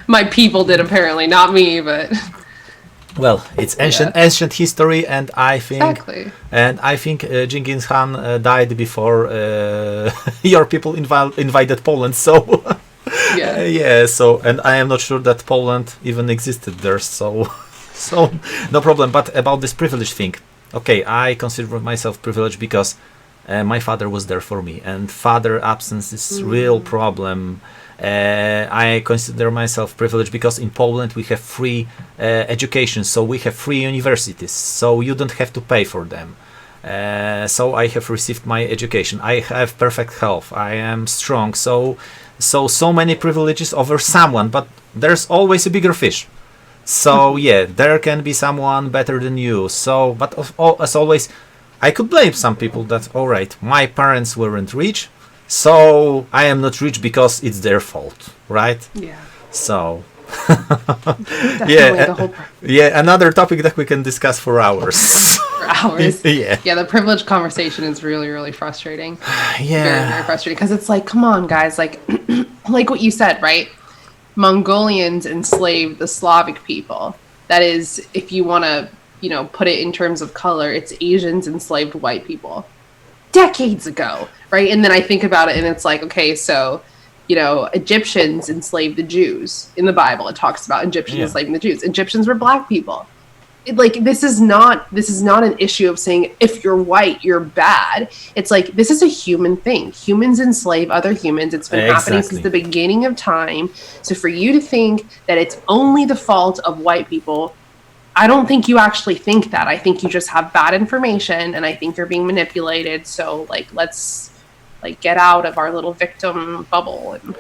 My people did, apparently, not me, but well, it's ancient history, and I think Genghis Khan died before your people invaded Poland. So So, and I am not sure that Poland even existed there. So no problem. But about this privilege thing, okay, I consider myself privileged because my father was there for me, and father absence is real problem. I consider myself privileged because in Poland we have free education, so we have free universities, so you don't have to pay for them. So I have received my education. I have perfect health. I am strong. So many privileges over someone, but there's always a bigger fish. So there can be someone better than you. So, but as always, I could blame some people that, all right, my parents weren't rich, so I am not rich because it's their fault, right? Yeah. So, Another topic that we can discuss for hours. For hours. The privilege conversation is really, really frustrating. Very, very frustrating, because it's like, come on, guys, like what you said, right? Mongolians enslaved the Slavic people. That is, if you want to, put it in terms of color, it's Asians enslaved white people decades ago, right? And then I think about it, and it's like, okay, so Egyptians enslaved the Jews. In the Bible, it talks about Egyptians enslaving the Jews. Egyptians were black people. This is not an issue of saying if you're white you're bad. It's like, this is a human thing. Humans enslave other humans. It's been happening since the beginning of time. So for you to think that it's only the fault of white people, I don't think you actually think that. I think you just have bad information, and I think you're being manipulated. So let's get out of our little victim bubble. And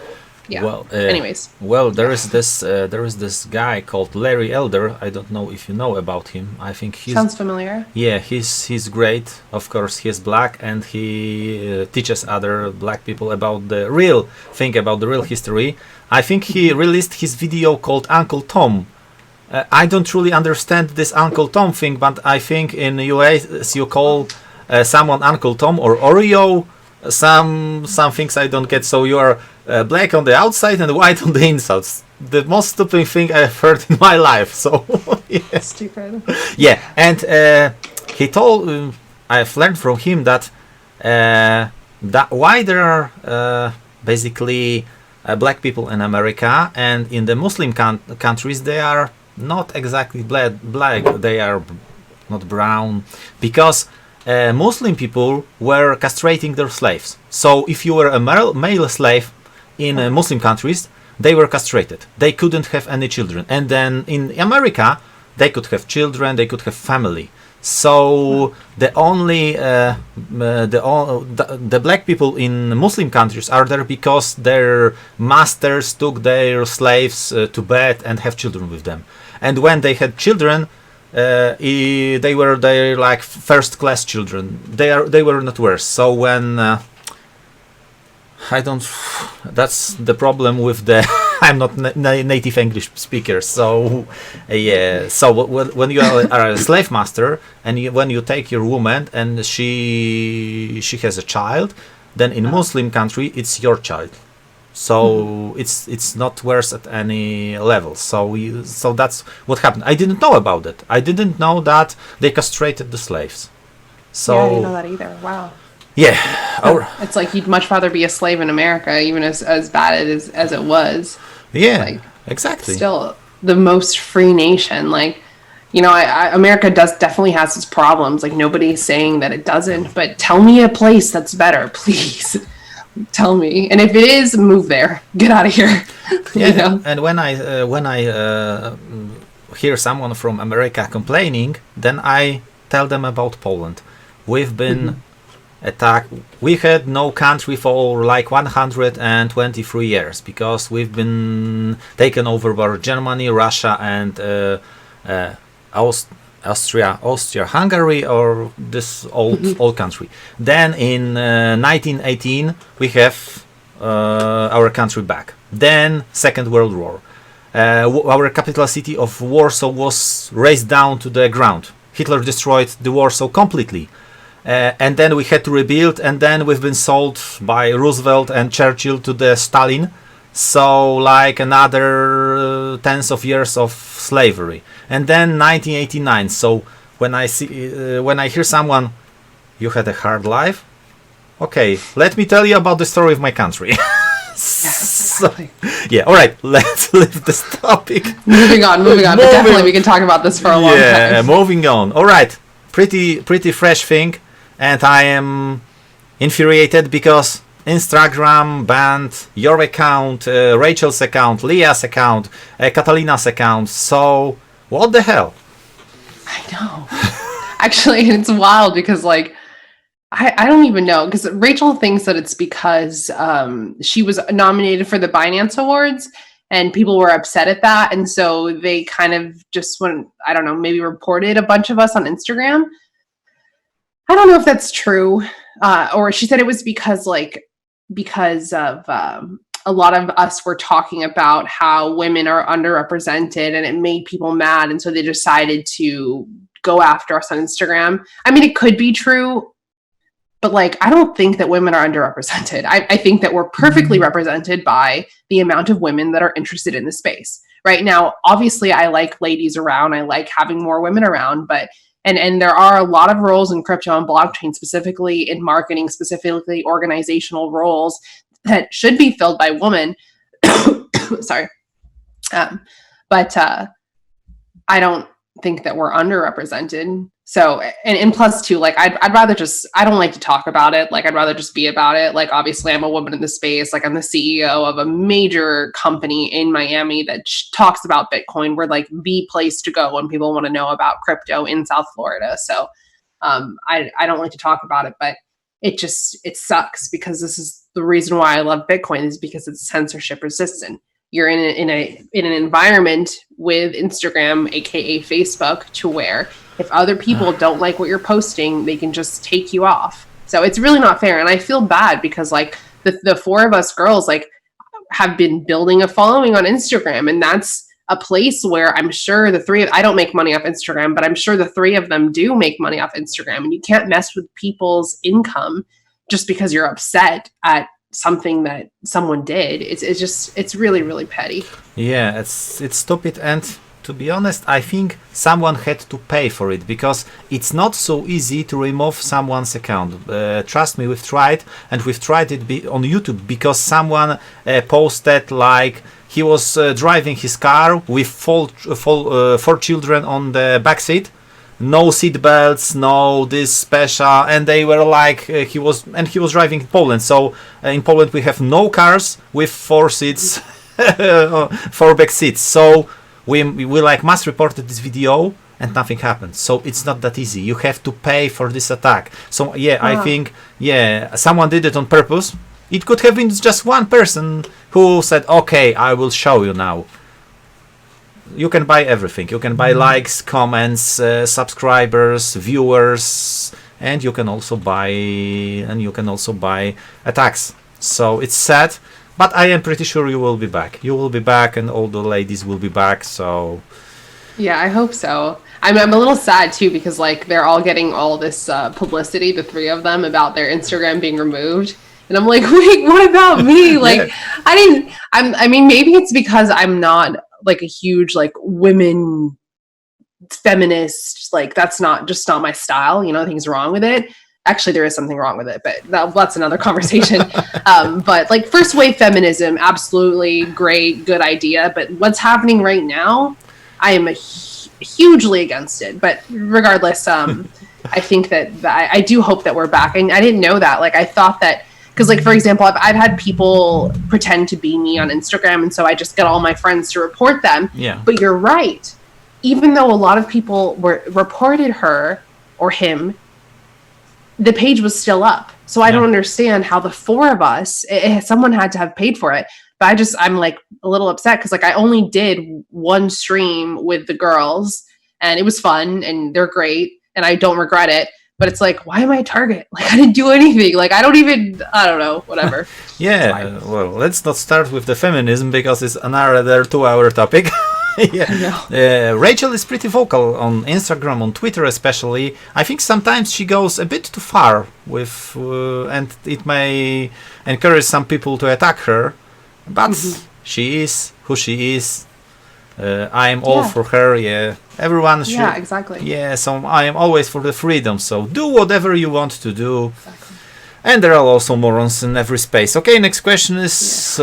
anyways. Well, there is this guy called Larry Elder. I don't know if you know about him. I think he sounds familiar. Yeah, he's great. Of course, he's black, and he teaches other black people about the real thing, about the real history. I think he released his video called Uncle Tom. I don't really understand this Uncle Tom thing, but I think in the US you call someone Uncle Tom or Oreo. Some things I don't get. So you are black on the outside and white on the inside. The most stupid thing I've heard in my life. So stupid. Yeah, and he told I've learned from him that why there are basically black people in America, and in the Muslim countries they are not exactly black. They are not brown, because Muslim people were castrating their slaves. So if you were a male slave in Muslim countries, they were castrated. They couldn't have any children. And then in America, they could have children, they could have family. So the only the black people in Muslim countries are there because their masters took their slaves to bed and have children with them. And when they had children, they were their like first class children. They were not worse. So when that's the problem with the I'm not native English speaker, so so when you are a slave master, and when you take your woman and she has a child, then in Muslim country it's your child. So it's not worse at any level. So that's what happened. I didn't know about it. I didn't know that they castrated the slaves. So I didn't know that either. Wow. Yeah. It's like you'd much rather be a slave in America, even as bad as it was. Yeah, exactly. Still the most free nation. Like, America definitely has its problems. Like, nobody's saying that it doesn't. But tell me a place that's better, please. Tell me, and if it is, move there. Get out of here. And when I hear someone from America complaining, then I tell them about Poland. We've been attacked. We had no country for like 123 years because we've been taken over by Germany, Russia, and Austria-Hungary, or this old country. Then in 1918 we have our country back. Then Second World War. Our capital city of Warsaw was razed down to the ground. Hitler destroyed the Warsaw completely. And then we had to rebuild, and then we've been sold by Roosevelt and Churchill to the Stalin. So like another tens of years of slavery. And then 1989. So when I hear someone, you had a hard life. Okay, let me tell you about the story of my country. Exactly. Yeah, all right, let's leave this topic. Moving on. But definitely we can talk about this for a long time. Yeah, moving on. All right, pretty fresh thing, and I am infuriated because Instagram banned your account, Rachel's account, Leah's account, Catalina's account. So what the hell? I know. Actually, it's wild because like I don't even know, because Rachel thinks that it's because she was nominated for the Binance Awards and people were upset at that. And so they kind of just went, I don't know, maybe reported a bunch of us on Instagram. I don't know if that's true. Or she said it was because of a lot of us were talking about how women are underrepresented and it made people mad. And so they decided to go after us on Instagram. I mean, it could be true. But like, I don't think that women are underrepresented. I think that we're perfectly represented by the amount of women that are interested in the space. Right now, obviously, I like ladies around. I like having more women around. But and there are a lot of roles in crypto and blockchain, specifically in marketing, specifically organizational roles that should be filled by women. Sorry, but I don't think that we're underrepresented. So, and plus too, like, I'd rather just, I don't like to talk about it. Like, I'd rather just be about it. Like, obviously I'm a woman in the space. Like, I'm the CEO of a major company in Miami that talks about Bitcoin. We're like the place to go when people want to know about crypto in South Florida. So, I don't like to talk about it, but it sucks because this is the reason why I love Bitcoin, is because it's censorship resistant. You're in an environment with Instagram, aka Facebook, to where if other people don't like what you're posting, they can just take you off. So it's really not fair. And I feel bad because like the four of us girls like have been building a following on Instagram, and that's a place where I'm sure I don't make money off Instagram, but I'm sure the three of them do make money off Instagram. And you can't mess with people's income just because you're upset at something that someone did. It's really, really petty. Yeah, it's stupid, and to be honest, I think someone had to pay for it, because it's not so easy to remove someone's account. Trust me, we've tried it on YouTube, because someone posted like he was driving his car with four children on the backseat. No seat belts, no this special, and they were like he was driving in Poland. So in Poland we have no cars with four seats, four back seats. So we like mass reported this video and nothing happened. So it's not that easy. You have to pay for this attack. So yeah, I think someone did it on purpose. It could have been just one person who said, "Okay, I will show you now." You can buy everything. You can buy likes, comments, subscribers, viewers, and you can also buy attacks. So it's sad, but I am pretty sure you will be back. You will be back, and all the ladies will be back. So yeah, I hope so. I'm a little sad too, because like they're all getting all this publicity, the three of them, about their Instagram being removed. And I'm like, wait, what about me? Like, yeah. I mean, maybe it's because I'm not like a huge like women feminist, like that's not my style, you know, things wrong with it. Actually, there is something wrong with it, but that's another conversation. But like first wave feminism, absolutely great, good idea. But what's happening right now, I am hugely against it. But regardless, I think that I do hope that we're back. And I didn't know that. Like I thought that, because like, for example, I've had people pretend to be me on Instagram, and so I just get all my friends to report them. Yeah. But you're right. Even though a lot of people reported her or him, the page was still up. So I don't understand how the four of us, someone had to have paid for it. But I'm like a little upset because like I only did one stream with the girls, and it was fun and they're great and I don't regret it. But it's like, why am I a target? Like, I didn't do anything. Like, I don't know, whatever. Yeah, well, let's not start with the feminism because it's another 2-hour topic. Yeah. Rachel is pretty vocal on Instagram, on Twitter especially. I think sometimes she goes a bit too far with, and it may encourage some people to attack her. But she is who she is. I am all for her. Yeah, everyone should. Yeah, exactly. Yeah, so I am always for the freedom. So do whatever you want to do. Exactly. And there are also morons in every space. Okay, next question is.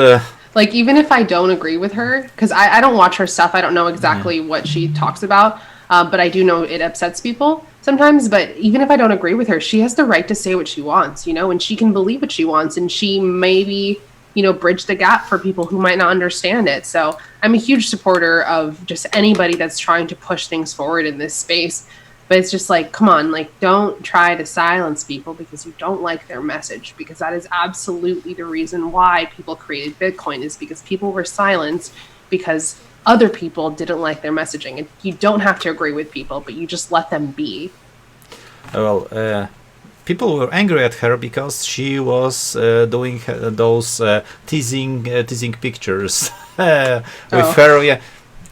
Like, even if I don't agree with her, because I don't watch her stuff, I don't know exactly what she talks about, but I do know it upsets people sometimes. But even if I don't agree with her, she has the right to say what she wants, and she can believe what she wants, and she maybe, bridge the gap for people who might not understand it. So I'm a huge supporter of just anybody that's trying to push things forward in this space. But it's just like, come on, like, don't try to silence people because you don't like their message, because that is absolutely the reason why people created Bitcoin, is because people were silenced because other people didn't like their messaging. And you don't have to agree with people, but you just let them be. Well, people were angry at her because she was doing those teasing pictures with her. Yeah.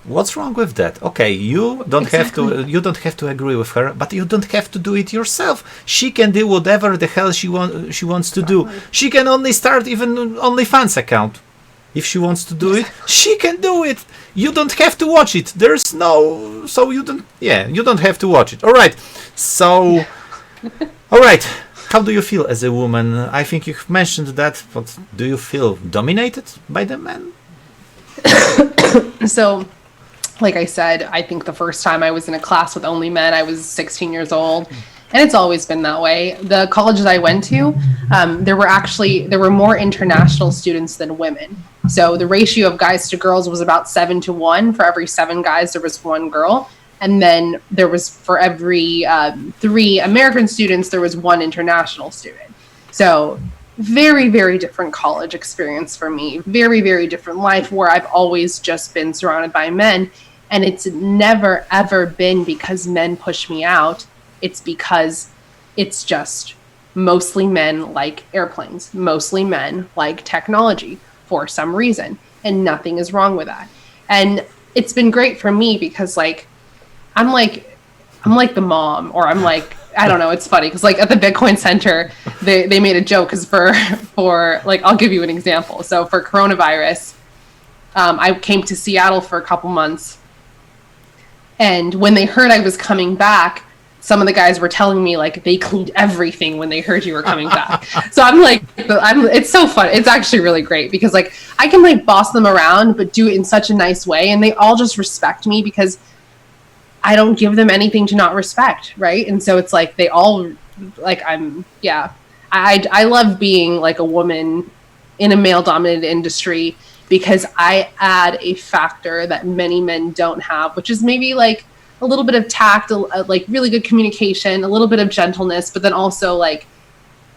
What's wrong with that? Okay, you don't have to agree with her, but you don't have to do it yourself. She can do whatever the hell she wants to do. She can only start even OnlyFans account. If she wants to do it, she can do it. You don't have to watch it. You don't have to watch it. All right. So all right. How do you feel as a woman? I think you've mentioned that, but do you feel dominated by the men? So, like I said, I think the first time I was in a class with only men, I was 16 years old. And it's always been that way. The colleges I went to, there were more international students than women. So the ratio of guys to girls was about 7-1. For every 7 guys, there was 1 girl. And then there was, for every 3 American students, there was 1 international student. So very, very different college experience for me. Very, very different life, where I've always just been surrounded by men. And it's never, ever been because men push me out. It's because it's just mostly men like airplanes. Mostly men like technology for some reason. And nothing is wrong with that. And it's been great for me because, like, I'm like the mom, or I'm like, I don't know, it's funny because, like, at the Bitcoin Center, they made a joke because for like, I'll give you an example. So for coronavirus, I came to Seattle for a couple months, and when they heard I was coming back, some of the guys were telling me, like, they cleaned everything when they heard you were coming back. So I'm like, it's so fun. It's actually really great because, like, I can, like, boss them around, but do it in such a nice way, and they all just respect me because I don't give them anything to not respect, right? And so it's like they all, like, I love being, like, a woman in a male-dominated industry because I add a factor that many men don't have, which is maybe, like, a little bit of tact, like, really good communication, a little bit of gentleness, but then also, like,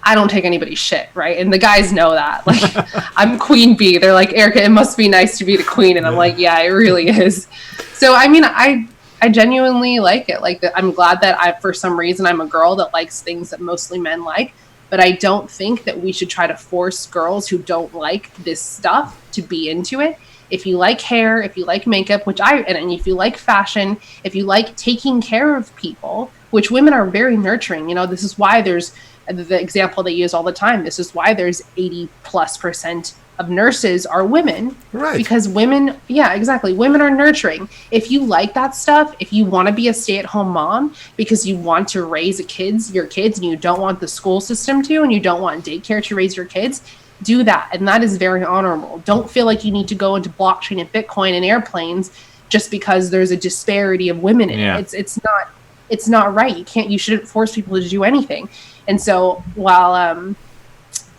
I don't take anybody's shit, right? And the guys know that. Like, I'm queen bee. They're like, Eryka, it must be nice to be the queen. And I'm like, yeah, it really is. So, I mean, I genuinely like it. Like, I'm glad that for some reason, I'm a girl that likes things that mostly men like. But I don't think that we should try to force girls who don't like this stuff to be into it. If you like hair, if you like makeup, and if you like fashion, if you like taking care of people, which women are very nurturing. This is why there's the example they use all the time. This is why there's 80+% of nurses are women, right? Because women, yeah, exactly. Women are nurturing. If you like that stuff, if you want to be a stay-at-home mom because you want to raise your kids, and you don't want the school system to, and you don't want daycare to raise your kids, do that. And that is very honorable. Don't feel like you need to go into blockchain and Bitcoin and airplanes just because there's a disparity of women in it. It's not right. You shouldn't force people to do anything. And so while,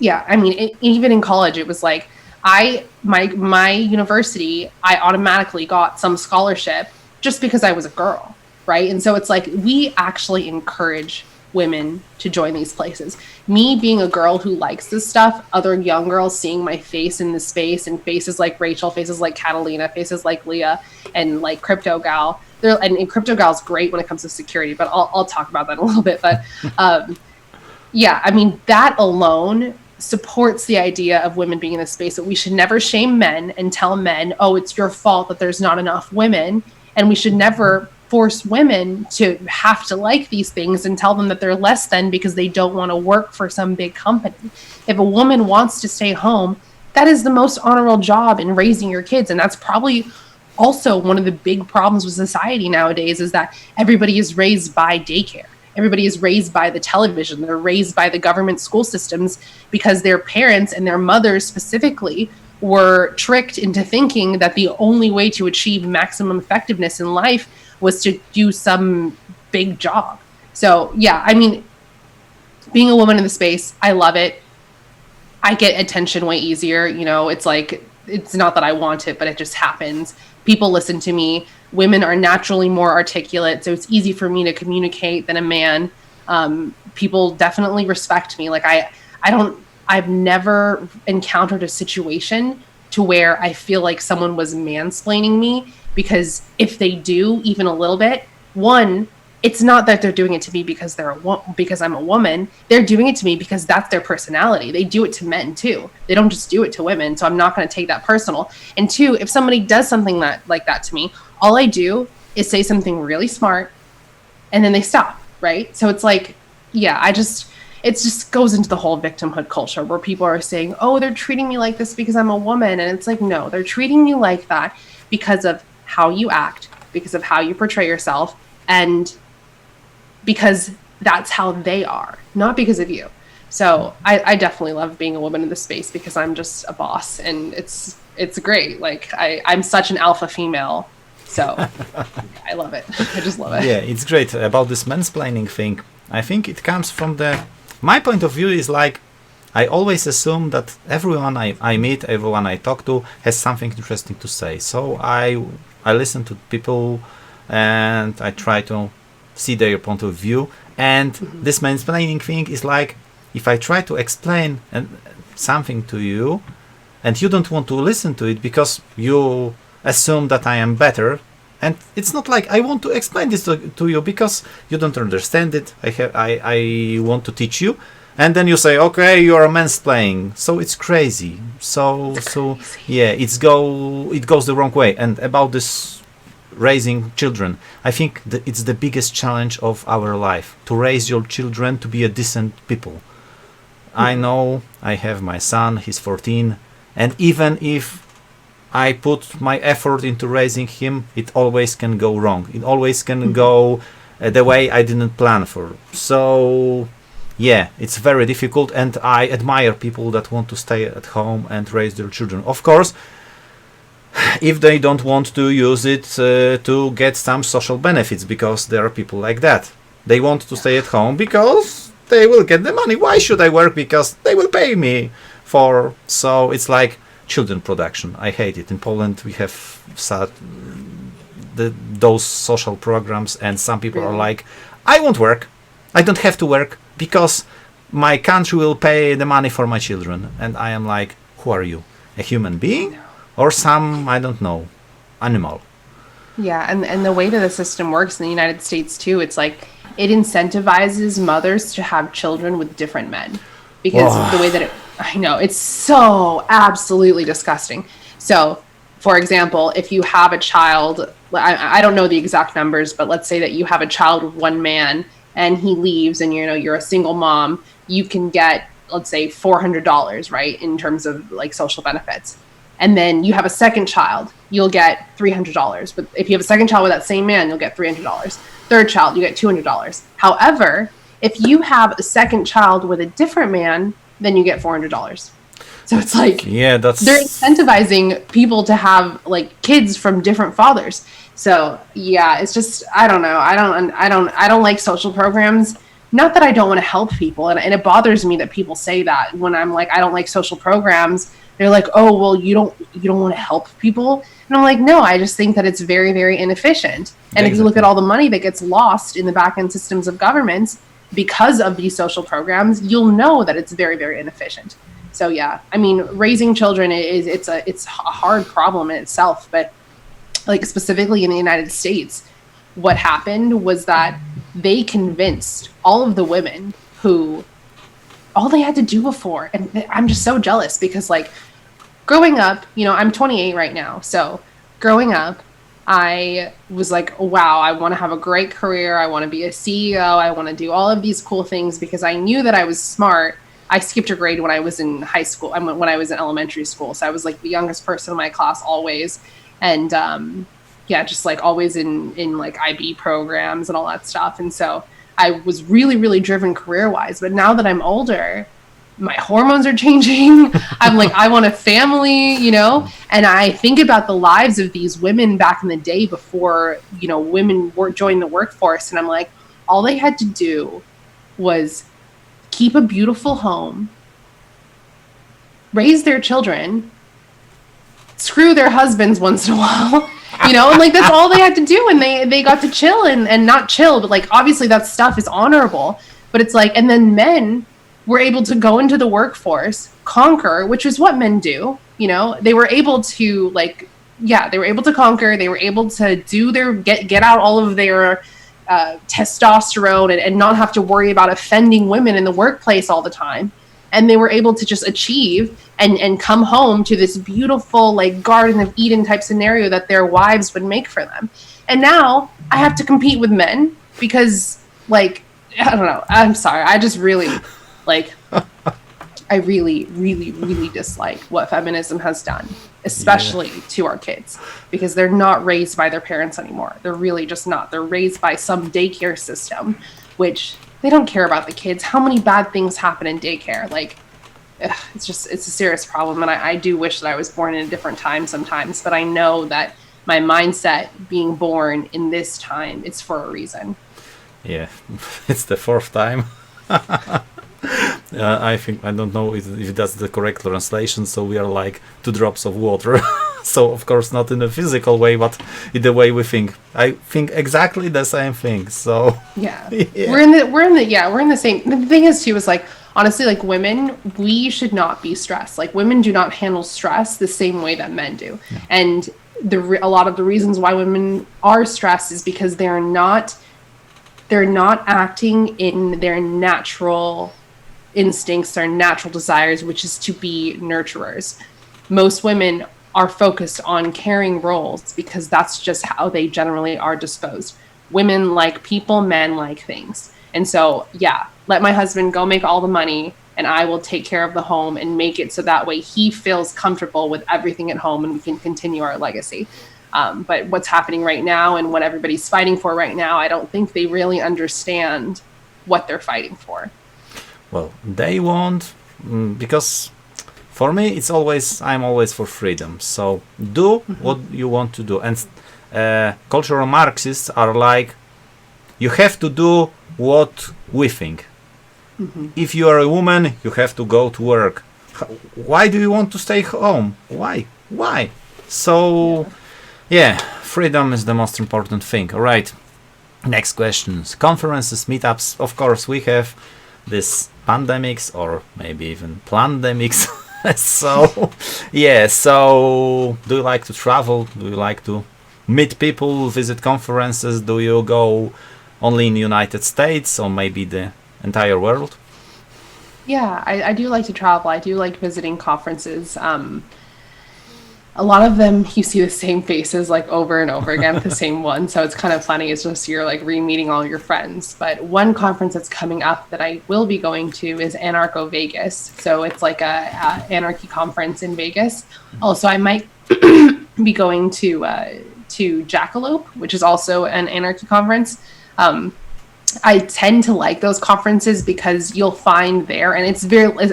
even in college, it was like, my university, I automatically got some scholarship just because I was a girl, right? And so it's like, we actually encourage women to join these places. Me being a girl who likes this stuff, other young girls seeing my face in the space, and faces like Rachel, faces like Catalina, faces like Leah, and like Crypto Gal, and Crypto Gal's great when it comes to security, but I'll talk about that in a little bit. But yeah, I mean, that alone supports the idea of women being in this space, that we should never shame men and tell men, oh, it's your fault that there's not enough women. And we should never force women to have to like these things and tell them that they're less than because they don't want to work for some big company. If a woman wants to stay home, that is the most honorable job in raising your kids. And that's probably also one of the big problems with society nowadays, is that everybody is raised by daycare. Everybody is raised by the television. They're raised by the government school systems because their parents and their mothers specifically were tricked into thinking that the only way to achieve maximum effectiveness in life was to do some big job. So yeah, I mean, being a woman in the space, I love it. I get attention way easier. You know, it's like, it's not that I want it, but it just happens. People listen to me. Women are naturally more articulate, so it's easy for me to communicate than a man. People definitely respect me. Like I've never encountered a situation to where I feel like someone was mansplaining me, because if they do even a little bit, one, it's not that they're doing it to me because because I'm a woman. They're doing it to me because that's their personality. They do it to men too. They don't just do it to women. So I'm not going to take that personal. And two, if somebody does something like that to me, all I do is say something really smart, and then they stop. Right. So it's like, yeah, it just goes into the whole victimhood culture where people are saying, oh, they're treating me like this because I'm a woman. And it's like, no, they're treating you like that because of how you act, because of how you portray yourself, and because that's how they are, not because of you. So I definitely love being a woman in this space because I'm just a boss, and it's great. Like I'm such an alpha female. So I love it. I just love it. Yeah, it's great. About this mansplaining thing, I think it comes from my point of view is like, I always assume that everyone I meet, everyone I talk to has something interesting to say. So I listen to people and I try to see their point of view. And this mansplaining thing is like, if I try to explain something to you and you don't want to listen to it because you assume that I am better, and it's not like I want to explain this to you because you don't understand it. I want to teach you, and then you say, okay, you are mansplaining. So it's crazy. So yeah, it goes the wrong way. And about this raising children, I think that it's the biggest challenge of our life, to raise your children to be a decent people. I know I have my son, he's 14, and even if I put my effort into raising him, it always can go wrong. It always can go the way I didn't plan for. So yeah, it's very difficult, and I admire people that want to stay at home and raise their children. Of course, if they don't want to use it to get some social benefits, because there are people like that. They want to stay at home because they will get the money. Why should I work? Because they will pay me for. So it's like children production. I hate it. In Poland we have those social programs, and some people are like, I won't work. I don't have to work because my country will pay the money for my children. And I am like, who are you? A human being? Or some, I don't know, animal? Yeah, and the way that the system works in the United States too, it's like it incentivizes mothers to have children with different men, because the way that I know, it's so absolutely disgusting. So, for example, if you have a child, I don't know the exact numbers, but let's say that you have a child with one man and he leaves, and you're a single mom, you can get, let's say, $400, right, in terms of like social benefits. And then you have a second child, you'll get $300. But if you have a second child with that same man, you'll get $300. Third child, you get $200. However, if you have a second child with a different man, then you get $400. So it's like, they're incentivizing people to have like kids from different fathers. So yeah, it's just, I don't know. I don't like social programs. Not that I don't want to help people. And it bothers me that people say that when I'm like, I don't like social programs. They're like, oh, well, you don't want to help people. And I'm like, no, I just think that it's very, very inefficient. And if you look at all the money that gets lost in the back end systems of governments because of these social programs, you'll know that it's very, very inefficient. So yeah, I mean, raising children it's a hard problem in itself, but like specifically in the United States, what happened was that they convinced all of the women who all they had to do before, and I'm just so jealous because like growing up, I'm 28 right now. So growing up, I was like, wow, I want to have a great career. I want to be a CEO. I want to do all of these cool things because I knew that I was smart. I skipped a grade when I was in high school. When I was in elementary school. So I was like the youngest person in my class always. And just like always in like IB programs and all that stuff. And so I was really, really driven career-wise. But now that I'm older, my hormones are changing. I'm like, I want a family, and I think about the lives of these women back in the day before, women joined the workforce. And I'm like, all they had to do was keep a beautiful home, raise their children, screw their husbands once in a while, and like that's all they had to do. And they got to chill and not chill, but like obviously that stuff is honorable, but it's like, and then men were able to go into the workforce, conquer, which is what men do. They were able to they were able to conquer. They were able to do get out all of their testosterone and not have to worry about offending women in the workplace all the time. And they were able to just achieve and come home to this beautiful like Garden of Eden type scenario that their wives would make for them. And now I have to compete with men because like, I don't know. I'm sorry. I just really I really, really, really dislike what feminism has done, especially to our kids, because they're not raised by their parents anymore. They're really just not. They're raised by some daycare system, which they don't care about the kids. How many bad things happen in daycare? Like, it's a serious problem. And I do wish that I was born in a different time sometimes, but I know that my mindset being born in this time, it's for a reason. Yeah, it's the fourth time. I think, I don't know if that's the correct translation, so we are like 2 drops of water. So of course not in a physical way, but in the way we think. I think exactly the same thing. So yeah. We're in the same. The thing is too is like, honestly, like women, we should not be stressed. Like women do not handle stress the same way that men do. Yeah. And a lot of the reasons why women are stressed is because they're not acting in their natural instincts, their natural desires, which is to be nurturers. Most women are focused on carrying roles because that's just how they generally are disposed. Women like people, men like things. And so, let my husband go make all the money and I will take care of the home and make it so that way he feels comfortable with everything at home and we can continue our legacy. But what's happening right now and what everybody's fighting for right now, I don't think they really understand what they're fighting for. Well, they won't, because for me, I'm always for freedom. So do what you want to do. And cultural Marxists are like, you have to do what we think. Mm-hmm. If you are a woman, you have to go to work. Why do you want to stay home? Why? So... yeah, freedom is the most important thing. All right. Next questions. Conferences, meetups. Of course, we have this pandemics or maybe even plandemics. So, So, do you like to travel? Do you like to meet people, visit conferences? Do you go only in the United States or maybe the entire world? Yeah, I do like to travel. I do like visiting conferences. A lot of them, you see the same faces like over and over again with the same one. So it's kind of funny. It's just you're like re-meeting all your friends. But one conference that's coming up that I will be going to is Anarcho Vegas. So it's like a anarchy conference in Vegas. Also, I might be going to Jackalope, which is also an anarchy conference. I tend to like those conferences because you'll find there, and it's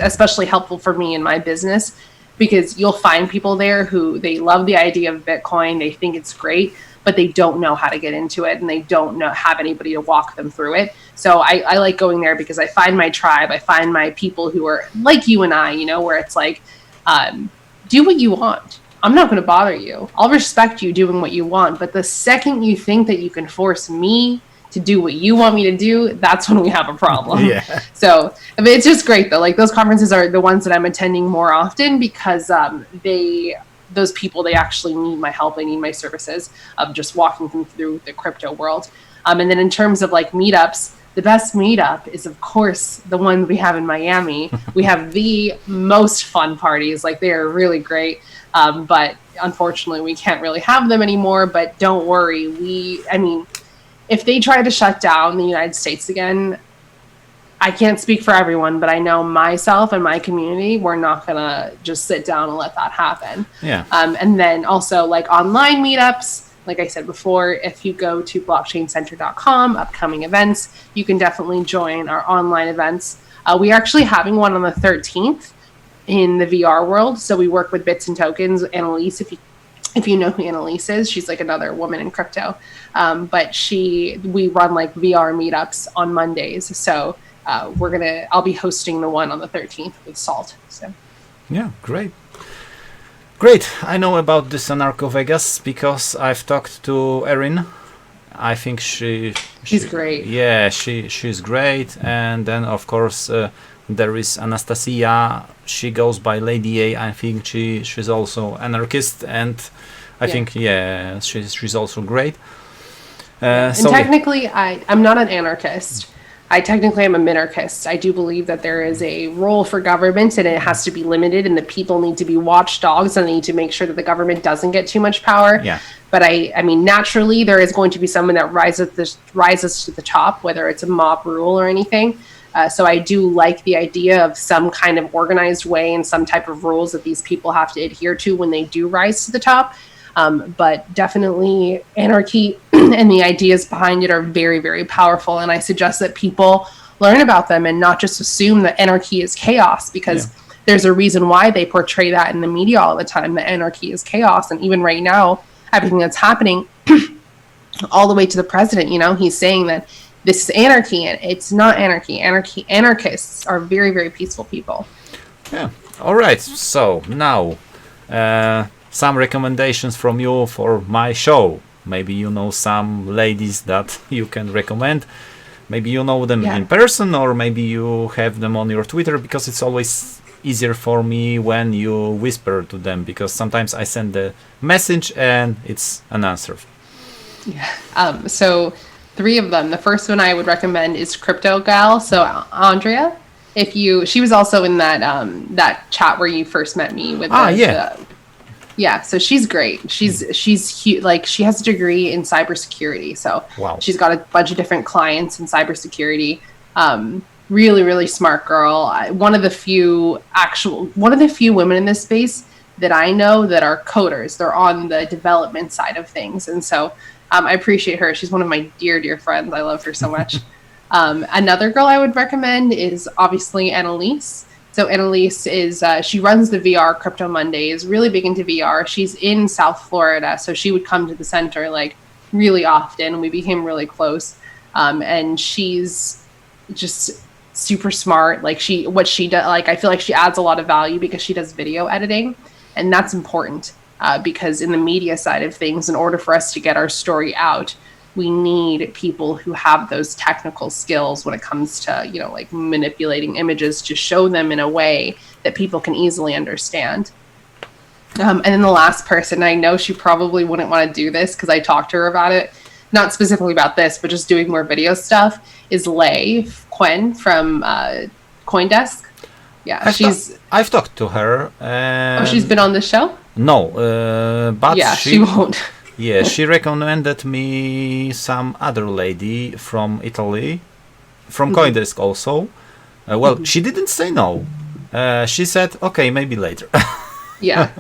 especially helpful for me in my business, because you'll find people there who they love the idea of Bitcoin, they think it's great, but they don't know how to get into it and they don't have anybody to walk them through it. So I like going there because I find my tribe, I find my people who are like you and I, where it's like, do what you want. I'm not going to bother you. I'll respect you doing what you want. But the second you think that you can force me to do what you want me to do, that's when we have a problem. Yeah. So I mean, it's just great though. Like those conferences are the ones that I'm attending more often because they those people, they actually need my help, they need my services of just walking them through the crypto world. And then in terms of like meetups, the best meetup is, of course, the one we have in Miami. We have the most fun parties. Like, they are really great. But unfortunately, we can't really have them anymore. But don't worry. If they try to shut down the United States again, I can't speak for everyone, but I know myself and my community, we're not going to just sit down and let that happen. Yeah. And then also, like, online meetups. Like I said before, if you go to blockchaincenter.com, upcoming events, you can definitely join our online events. We're actually having one on the 13th in the VR world. So we work with Bits and Tokens. Annalise, if you know who Annalise is, she's like another woman in crypto. But we run like VR meetups on Mondays. So I'll be hosting the one on the 13th with Salt. So yeah, Great. I know about this Anarcho Vegas because I've talked to Erin. I think she's great. Yeah, she's great. And then of course there is Anastasia. She goes by Lady A. I think she's also anarchist, and I think she's also great. And technically, I'm not an anarchist. I technically am a minarchist. I do believe that there is a role for government, and it has to be limited, and the people need to be watchdogs, and they need to make sure that the government doesn't get too much power. Yeah. But I mean, naturally, there is going to be someone that rises to the top, whether it's a mob rule or anything. So I do like the idea of some kind of organized way and some type of rules that these people have to adhere to when they do rise to the top. But definitely anarchy and the ideas behind it are very, very powerful. And I suggest that people learn about them and not just assume that anarchy is chaos, because there's a reason why they portray that in the media all the time, that anarchy is chaos. And even right now, everything that's happening all the way to the president, he's saying that this is anarchy, and it's not anarchy. Anarchists are very, very peaceful people. Yeah. All right. So now, some recommendations from you for my show. Maybe you know some ladies that you can recommend. Maybe you know them in person, or maybe you have them on your Twitter, because it's always easier for me when you whisper to them, because sometimes I send the message and it's an answer. Yeah. So 3 of them. The first one I would recommend is Crypto Gal. So Andrea, she was also in that chat where you first met me with. Yeah, so she's great. She's like, she has a degree in cybersecurity. So she's got a bunch of different clients in cybersecurity. Really, really smart girl. One of the few women in this space that I know that are coders. They're on the development side of things. And so I appreciate her. She's one of my dear, dear friends. I love her so much. Another girl I would recommend is obviously Annalise. So Annalise she runs the VR Crypto Mondays, really big into VR. She's in South Florida, so she would come to the center like really often. We became really close. And she's just super smart. Like what she does, like I feel like she adds a lot of value because she does video editing, and that's important because in the media side of things, in order for us to get our story out, we need people who have those technical skills when it comes to, like manipulating images to show them in a way that people can easily understand. And then the last person, I know she probably wouldn't want to do this because I talked to her about it, not specifically about this, but just doing more video stuff, is Lei Quen from CoinDesk. Yeah, I've talked to her. She's been on the show? No, but she won't. Yeah, she recommended me some other lady from Italy, from CoinDesk also. She didn't say no. She said, okay, maybe later. Yeah,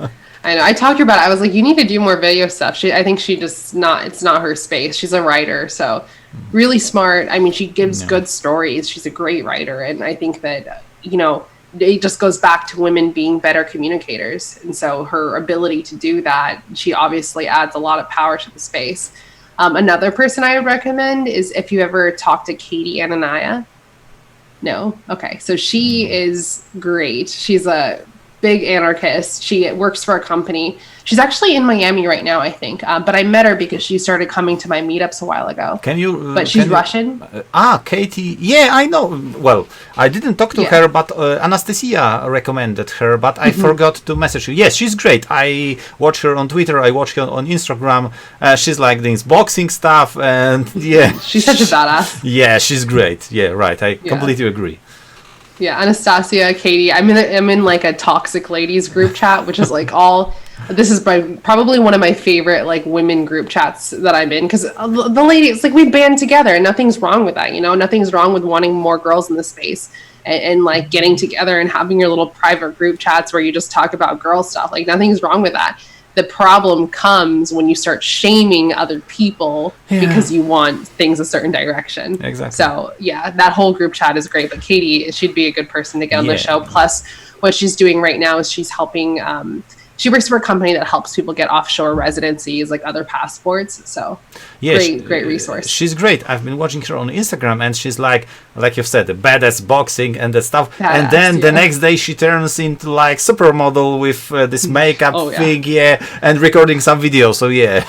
I know. I talked to her about it. I was like, you need to do more video stuff. I think it's not her space. She's a writer, so really smart. I mean, she gives good stories. She's a great writer. And I think that, it just goes back to women being better communicators. And so her ability to do that, she obviously adds a lot of power to the space. Another person I would recommend is if you ever talk to Katie Anania. No? Okay. So she is great. She's a big anarchist. She works for a company. She's actually in Miami right now, I think. But I met her because she started coming to my meetups a while ago. Can you? But she's Russian. Katie. Yeah, I know. Well, I didn't talk to her, but Anastasia recommended her. But I forgot to message you. Yes, she's great. I watch her on Twitter. I watch her on Instagram. She's like this boxing stuff, and yeah, she's such a badass. Yeah, she's great. Yeah, right. I completely agree. Yeah, Anastasia, Katie. I'm in like a toxic ladies group chat, which is like this is probably one of my favorite like women group chats that I'm in, because the ladies, like, we band together and nothing's wrong with that, nothing's wrong with wanting more girls in the space and like getting together and having your little private group chats where you just talk about girl stuff. Like, nothing's wrong with that. The problem comes when you start shaming other people because you want things a certain direction. Exactly. So yeah, that whole group chat is great. But Katie, she'd be a good person to get on the show. Plus, what she's doing right now is she's helping. She works for a company that helps people get offshore residencies, like other passports. So great resource. She's great. I've been watching her on Instagram, and she's like you've said, the badass boxing and that stuff. Badass, and then the next day she turns into like supermodel with this makeup thing, and recording some videos. So yeah.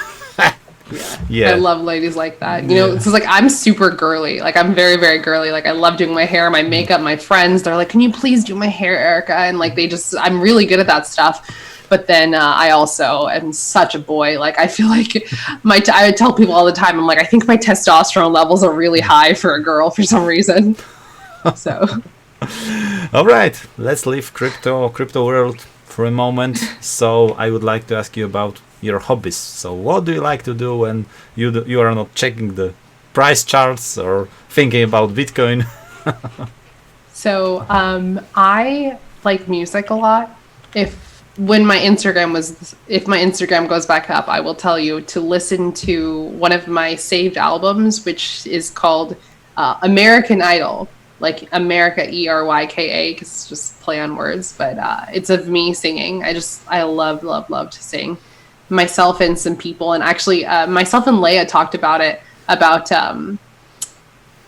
I love ladies like that. It's like, I'm super girly. Like, I'm very, very girly. Like, I love doing my hair, my makeup. My friends, they're like, can you please do my hair, Eryka? And like, I'm really good at that stuff. But then I also am such a boy. Like, I feel like I tell people all the time, I'm like, I think my testosterone levels are really high for a girl for some reason. So. All right, let's leave crypto world for a moment. So I would like to ask you about your hobbies. So what do you like to do when you are not checking the price charts or thinking about Bitcoin? So I like music a lot. If my Instagram goes back up, I will tell you to listen to one of my saved albums, which is called American Idol, like America, Eryka, because it's just play on words, but it's of me singing. I love to sing. Myself and some people, and actually myself and Leia talked about it, about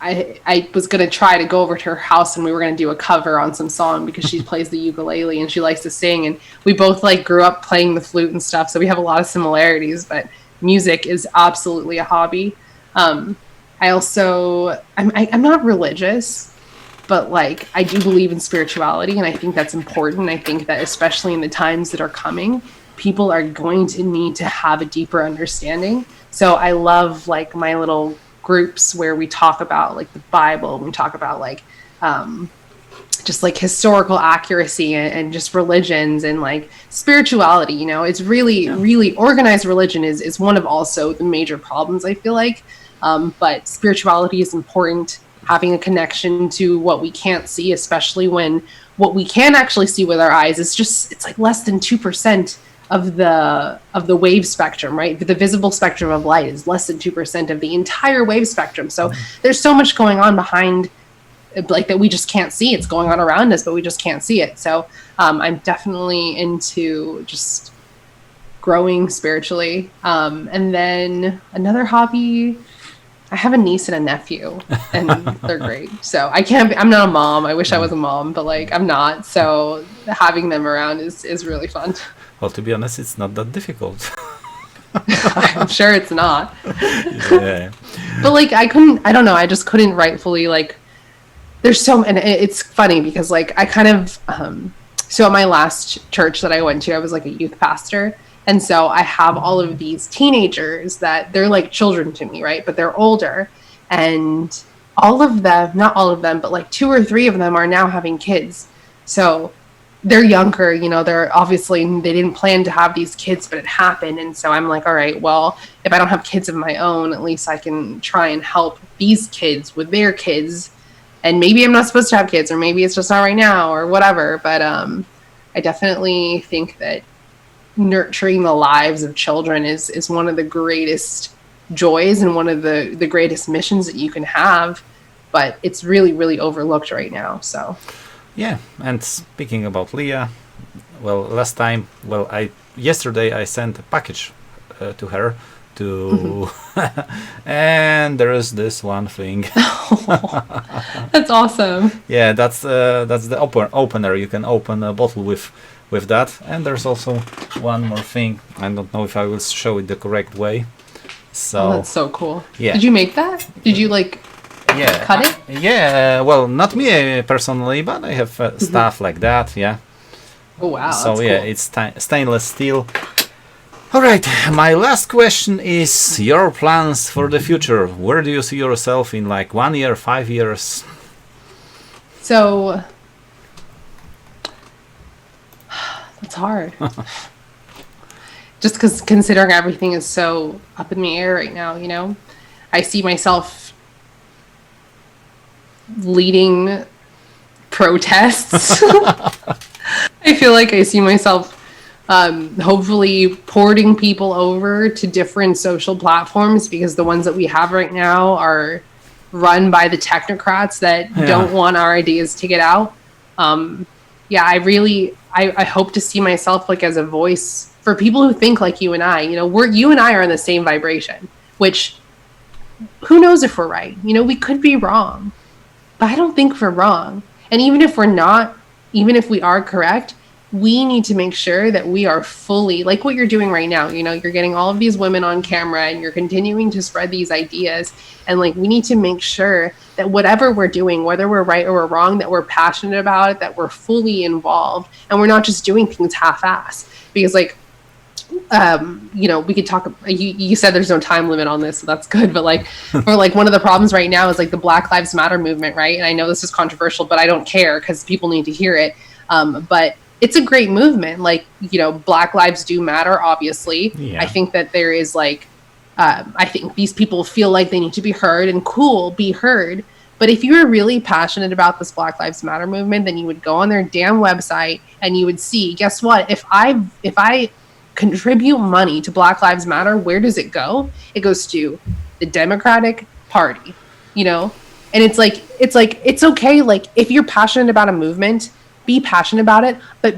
I was going to try to go over to her house and we were going to do a cover on some song, because she plays the ukulele and she likes to sing, and we both like grew up playing the flute and stuff, so we have a lot of similarities. But music is absolutely a hobby. I'm not religious, but like, I do believe in spirituality, and I think that's important. I think that especially in the times that are coming, people are going to need to have a deeper understanding. So I love like my little groups where we talk about like the Bible, and we talk about like just like historical accuracy and just religions and like spirituality. It's really organized religion is one of also the major problems, I feel like. But spirituality is important, having a connection to what we can't see, especially when what we can actually see with our eyes it's like less than 2% of the wave spectrum, right? The visible spectrum of light is less than 2% of the entire wave spectrum. So there's so much going on behind, like, that we just can't see. It's going on around us, but we just can't see it. So I'm definitely into just growing spiritually. And then another hobby, I have a niece and a nephew, and they're great. So I'm not a mom. I wish I was a mom, but like, I'm not. So having them around is really fun. Well, to be honest, it's not that difficult. I'm sure it's not. Yeah. But like, I don't know. I just couldn't rightfully, like, and it's funny because like, I kind of, so at my last church that I went to, I was like a youth pastor. And so I have all of these teenagers that they're like children to me, right? But they're older, and all of them, not all of them, but like 2 or 3 of them are now having kids. So they're younger, they're obviously, they didn't plan to have these kids, but it happened. And so I'm like, all right, well, if I don't have kids of my own, at least I can try and help these kids with their kids. And maybe I'm not supposed to have kids, or maybe it's just not right now, or whatever. But I definitely think that nurturing the lives of children is one of the greatest joys and one of the greatest missions that you can have. But it's really, really overlooked right now. So. Yeah, and speaking about Leah, well, yesterday I sent a package to her and there is this one thing. That's awesome. Yeah, that's the opener. You can open a bottle with with that. And there's also one more thing. I don't know if I will show it the correct way. So Oh, that's so cool. yeah. Did you make that? Did you like Yeah, cut it? yeah. Well, not me personally, but I have stuff like that. Yeah. Oh wow. So That's yeah, cool. it's stainless steel. All right. My last question is your plans for the future. Where do you see yourself in like 1 year, 5 years? So that's hard. Just because considering everything is so up in the air right now, you know, I see myself leading protests. I feel like I see myself hopefully porting people over to different social platforms, because the ones that we have right now are run by the technocrats that don't want our ideas to get out. Yeah, I hope to see myself like as a voice for people who think like you and I. You know, you and I are in the same vibration, which who knows if we're right? You know, we could be wrong, but I don't think we're wrong. And even if we're not, even if we are correct, we need to make sure that we are fully, like what you're doing right now. You know, you're getting all of these women on camera and you're continuing to spread these ideas. And like, we need to make sure that whatever we're doing, whether we're right or we're wrong, that we're passionate about it, that we're fully involved, and we're not just doing things half-ass. Because like, you know, we could talk, you said there's no time limit on this, so that's good. But like, or like one of the problems right now is like the Black Lives Matter movement, right? And I know this is controversial, but I don't care because people need to hear it. But it's a great movement. Like, you know, Black lives do matter, obviously. Yeah. I think that there is like, I think these people feel like they need to be heard, and cool, be heard. But if you were really passionate about this Black Lives Matter movement, then you would go on their damn website and you would see, guess what? If I contribute money to Black Lives Matter, where does it go? It goes to the Democratic Party, you know? And it's it's okay. Like, if you're passionate about a movement, be passionate about it, but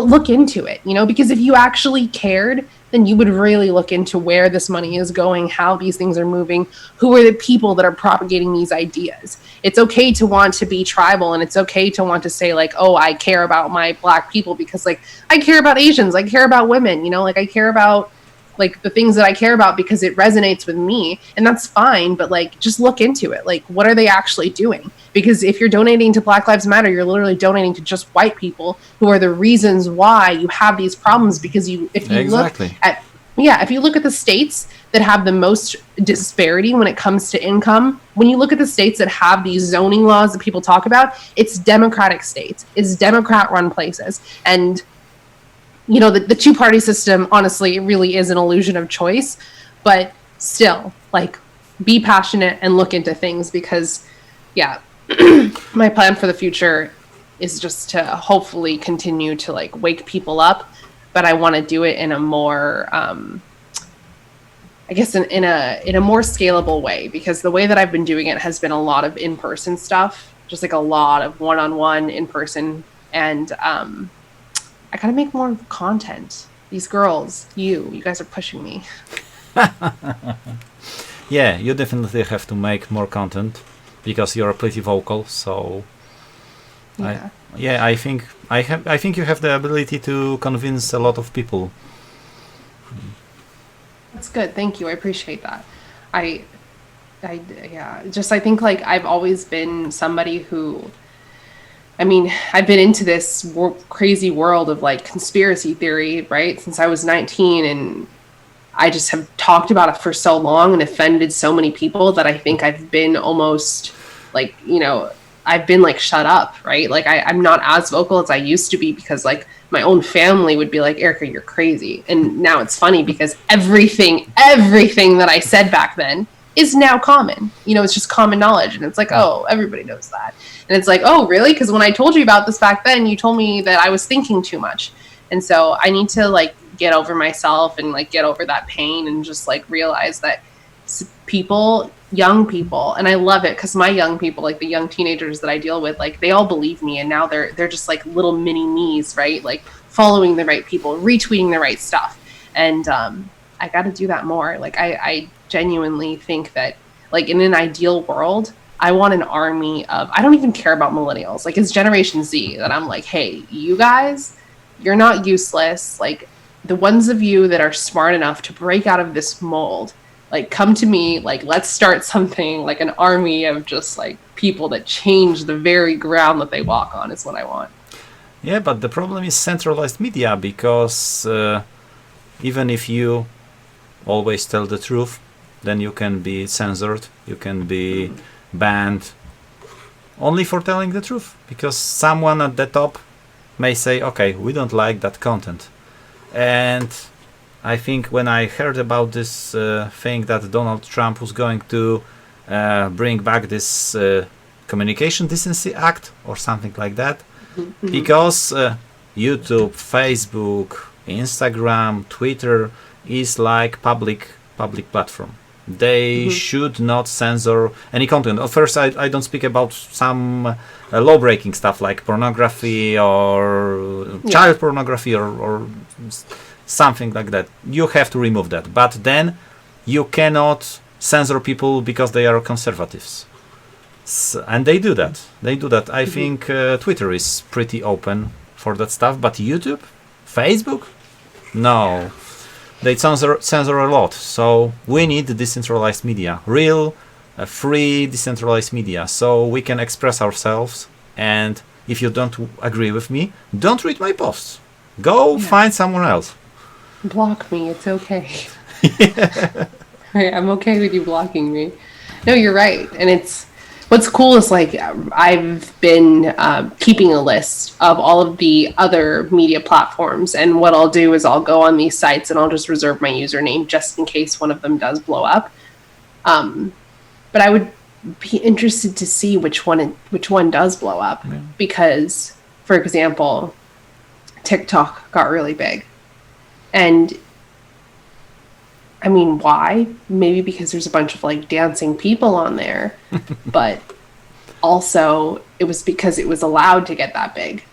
look into it, you know, because if you actually cared, then you would really look into where this money is going, how these things are moving, who are the people that are propagating these ideas. It's okay to want to be tribal, and it's okay to want to say like, oh, I care about my Black people because like I care about Asians, I care about women, you know, like I care about like the things that I care about because it resonates with me, and that's fine. But like, just look into it. Like, what are they actually doing? Because if you're donating to Black Lives Matter, you're literally donating to just white people who are the reasons why you have these problems. Because if you look at the states that have the most disparity when it comes to income, when you look at the states that have these zoning laws that people talk about, it's Democratic states, it's Democrat-run places. And you know, the two-party system, honestly, it really is an illusion of choice. But still, like, be passionate and look into things, because, yeah, my plan for the future is just to hopefully continue to, like, wake people up. But I want to do it in a more, I guess, in a more scalable way, because the way that I've been doing it has been a lot of in-person stuff, just like a lot of one-on-one in-person. And I gotta make more content. These girls, you guys are pushing me. Yeah, you definitely have to make more content because you're pretty vocal. So, Yeah. I think you have the ability to convince a lot of people. That's good. Thank you. I appreciate that. I think like I've always been somebody who, I mean, I've been into this crazy world of like conspiracy theory, right, since I was 19, and I just have talked about it for so long and offended so many people that I think I've been almost like, you know, I've been like shut up, right? Like I'm not as vocal as I used to be, because like my own family would be like, Eryka, you're crazy. And now it's funny because everything that I said back then is now common. You know, it's just common knowledge. And it's like, oh, everybody knows that. And it's like, oh, really? Because when I told you about this back then, you told me that I was thinking too much. And so I need to like get over myself and like get over that pain and just like realize that people, young people, and I love it because my young people, like the young teenagers that I deal with, like they all believe me, and now they're just like little mini me's, right? Like following the right people, retweeting the right stuff. And I got to do that more. Like I genuinely think that like in an ideal world, I want an army of, I don't even care about millennials. Like it's Generation Z that I'm like, hey, you guys, you're not useless. Like, the ones of you that are smart enough to break out of this mold, like, come to me, like, let's start something, like an army of just like people that change the very ground that they walk on is what I want. Yeah, but the problem is centralized media, because even if you always tell the truth, then you can be censored, you can be banned only for telling the truth, because someone at the top may say, okay, we don't like that content. And I think when I heard about this thing that Donald Trump was going to bring back this Communication Decency Act or something like that, because YouTube, Facebook, Instagram, Twitter is like public platform. They should not censor any content. At first, I don't speak about some law-breaking stuff like pornography or child pornography or something like that. You have to remove that. But then you cannot censor people because they are conservatives. And they do that. I think Twitter is pretty open for that stuff. But YouTube? Facebook? No. They censor a lot. So we need decentralized media. Real, free, decentralized media. So we can express ourselves. And if you don't agree with me, don't read my posts. Go find someone else. Block me. It's okay. Right, I'm okay with you blocking me. No, you're right. And it's what's cool is like I've been keeping a list of all of the other media platforms, and what I'll do is I'll go on these sites and I'll just reserve my username just in case one of them does blow up. But I would be interested to see which one does blow up, because, for example, TikTok got really big, and I mean, why? Maybe because there's a bunch of like dancing people on there, but also it was because it was allowed to get that big.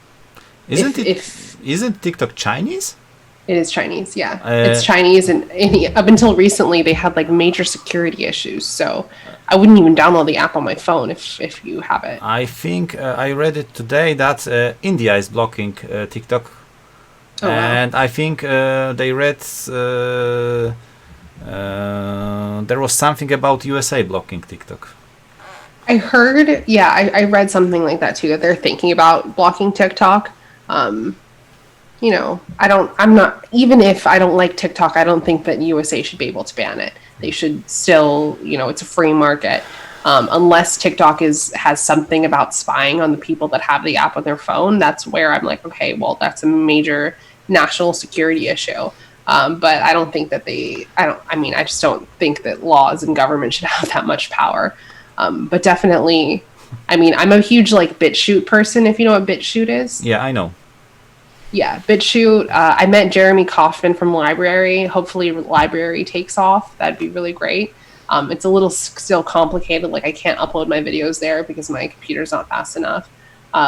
Isn't TikTok Chinese? It is Chinese, yeah. It's Chinese, and up until recently they had like major security issues, so I wouldn't even download the app on my phone if you have it. I think I read it today that India is blocking TikTok. Oh, wow. And I think they read there was something about USA blocking TikTok. I heard, I read something like that too, that they're thinking about blocking TikTok. You know, even if I don't like TikTok, I don't think that USA should be able to ban it. They should still, it's a free market. Unless TikTok has something about spying on the people that have the app on their phone, that's where I'm like, okay, well, that's a major national security issue. But I don't think that I just don't think that laws and government should have that much power. But definitely, I'm a huge like BitChute person, if you know what BitChute is. Yeah, I know. Yeah, BitChute. I met Jeremy Kaufman from Library. Hopefully Library takes off. That'd be really great. It's a little still complicated. Like I can't upload my videos there because my computer's not fast enough.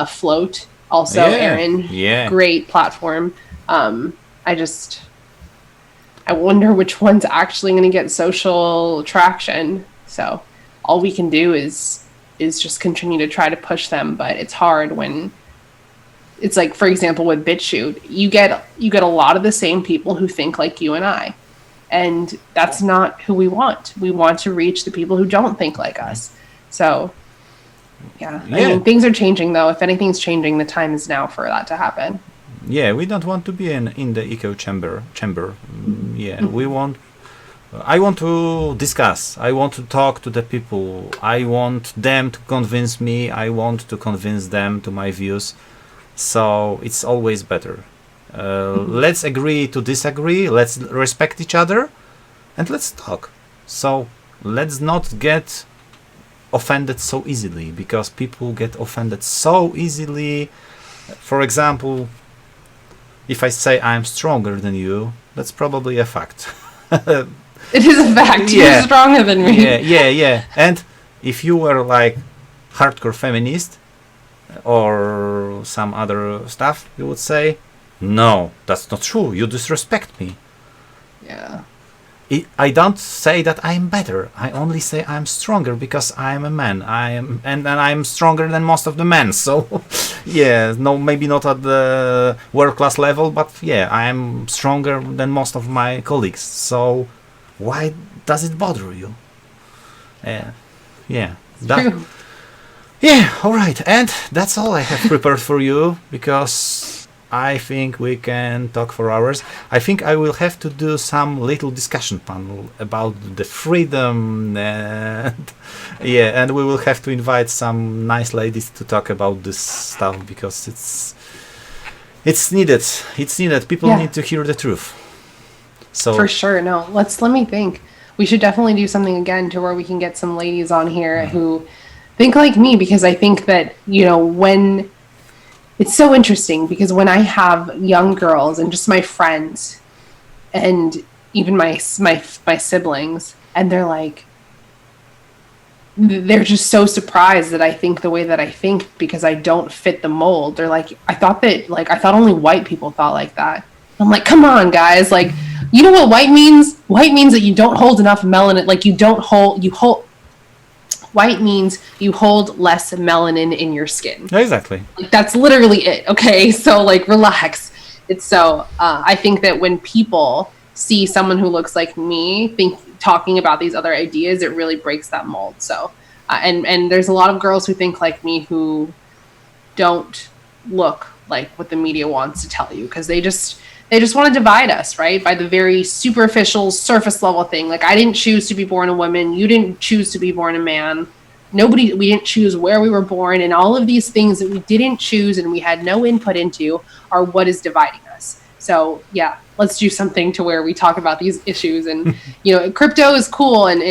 Float, also Aaron. Yeah. Great platform. I wonder which one's actually going to get social traction. So all we can do is just continue to try to push them, but it's hard when it's like, for example, with BitChute, you get a lot of the same people who think like you and I, and that's not who we want. We want to reach the people who don't think like us. So I mean, things are changing though. If anything's changing, the time is now for that to happen. Yeah, we don't want to be in the echo chamber. I want to discuss. I want to talk to the people. I want them to convince me. I want to convince them to my views. So it's always better. Let's agree to disagree. Let's respect each other, and let's talk. So let's not get offended so easily, because people get offended so easily. For example, if I say I'm stronger than you, that's probably a fact. It is a fact. You're stronger than me. Yeah. And if you were like hardcore feminist or some other stuff, you would say, no, that's not true. You disrespect me. Yeah. I don't say that I'm better. I only say I'm stronger because I'm a man. I'm stronger than most of the men. So, yeah, no, maybe not at the world class level, but yeah, I am stronger than most of my colleagues. So why does it bother you? Uh, yeah, that. True. Yeah, all right, and that's all I have prepared for you because I think we can talk for hours. I think I will have to do some little discussion panel about the freedom, and yeah, and we will have to invite some nice ladies to talk about this stuff because it's needed. It's needed. People Yeah. need to hear the truth. So For sure. No, let me think. We should definitely do something again to where we can get some ladies on here who think like me, because I think that, when it's so interesting, because when I have young girls and just my friends and even my siblings, and they're just so surprised that I think the way that I think because I don't fit the mold. They're like, I thought only white people thought like that. I'm like, come on, guys. Like, you know what white means? White means that you don't hold enough melanin. Like, white means you hold less melanin in your skin. exactly. Like, that's literally it. Okay. So, like, relax. I think that when people see someone who looks like me talking about these other ideas, it really breaks that mold. So, and there's a lot of girls who think like me who don't look like what the media wants to tell you, because they just want to divide us, right? By the very superficial, surface level thing. Like, I didn't choose to be born a woman. You didn't choose to be born a man. We didn't choose where we were born. And all of these things that we didn't choose and we had no input into are what is dividing us. So, yeah, let's do something to where we talk about these issues. And, crypto is cool, and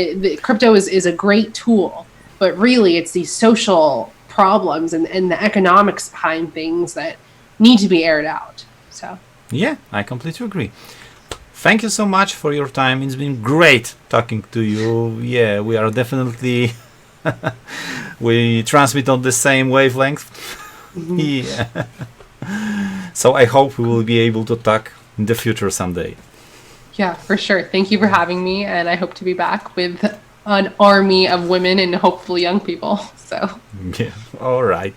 crypto is a great tool. But really, it's these social problems and the economics behind things that need to be aired out. So. Yeah, I completely agree. Thank you so much for your time. It's been great talking to you. Yeah, we are definitely we transmit on the same wavelength. Yeah. So I hope we will be able to talk in the future someday. Yeah, for sure. Thank you for having me, and I hope to be back with an army of women and hopefully young people. So. Yeah. All right.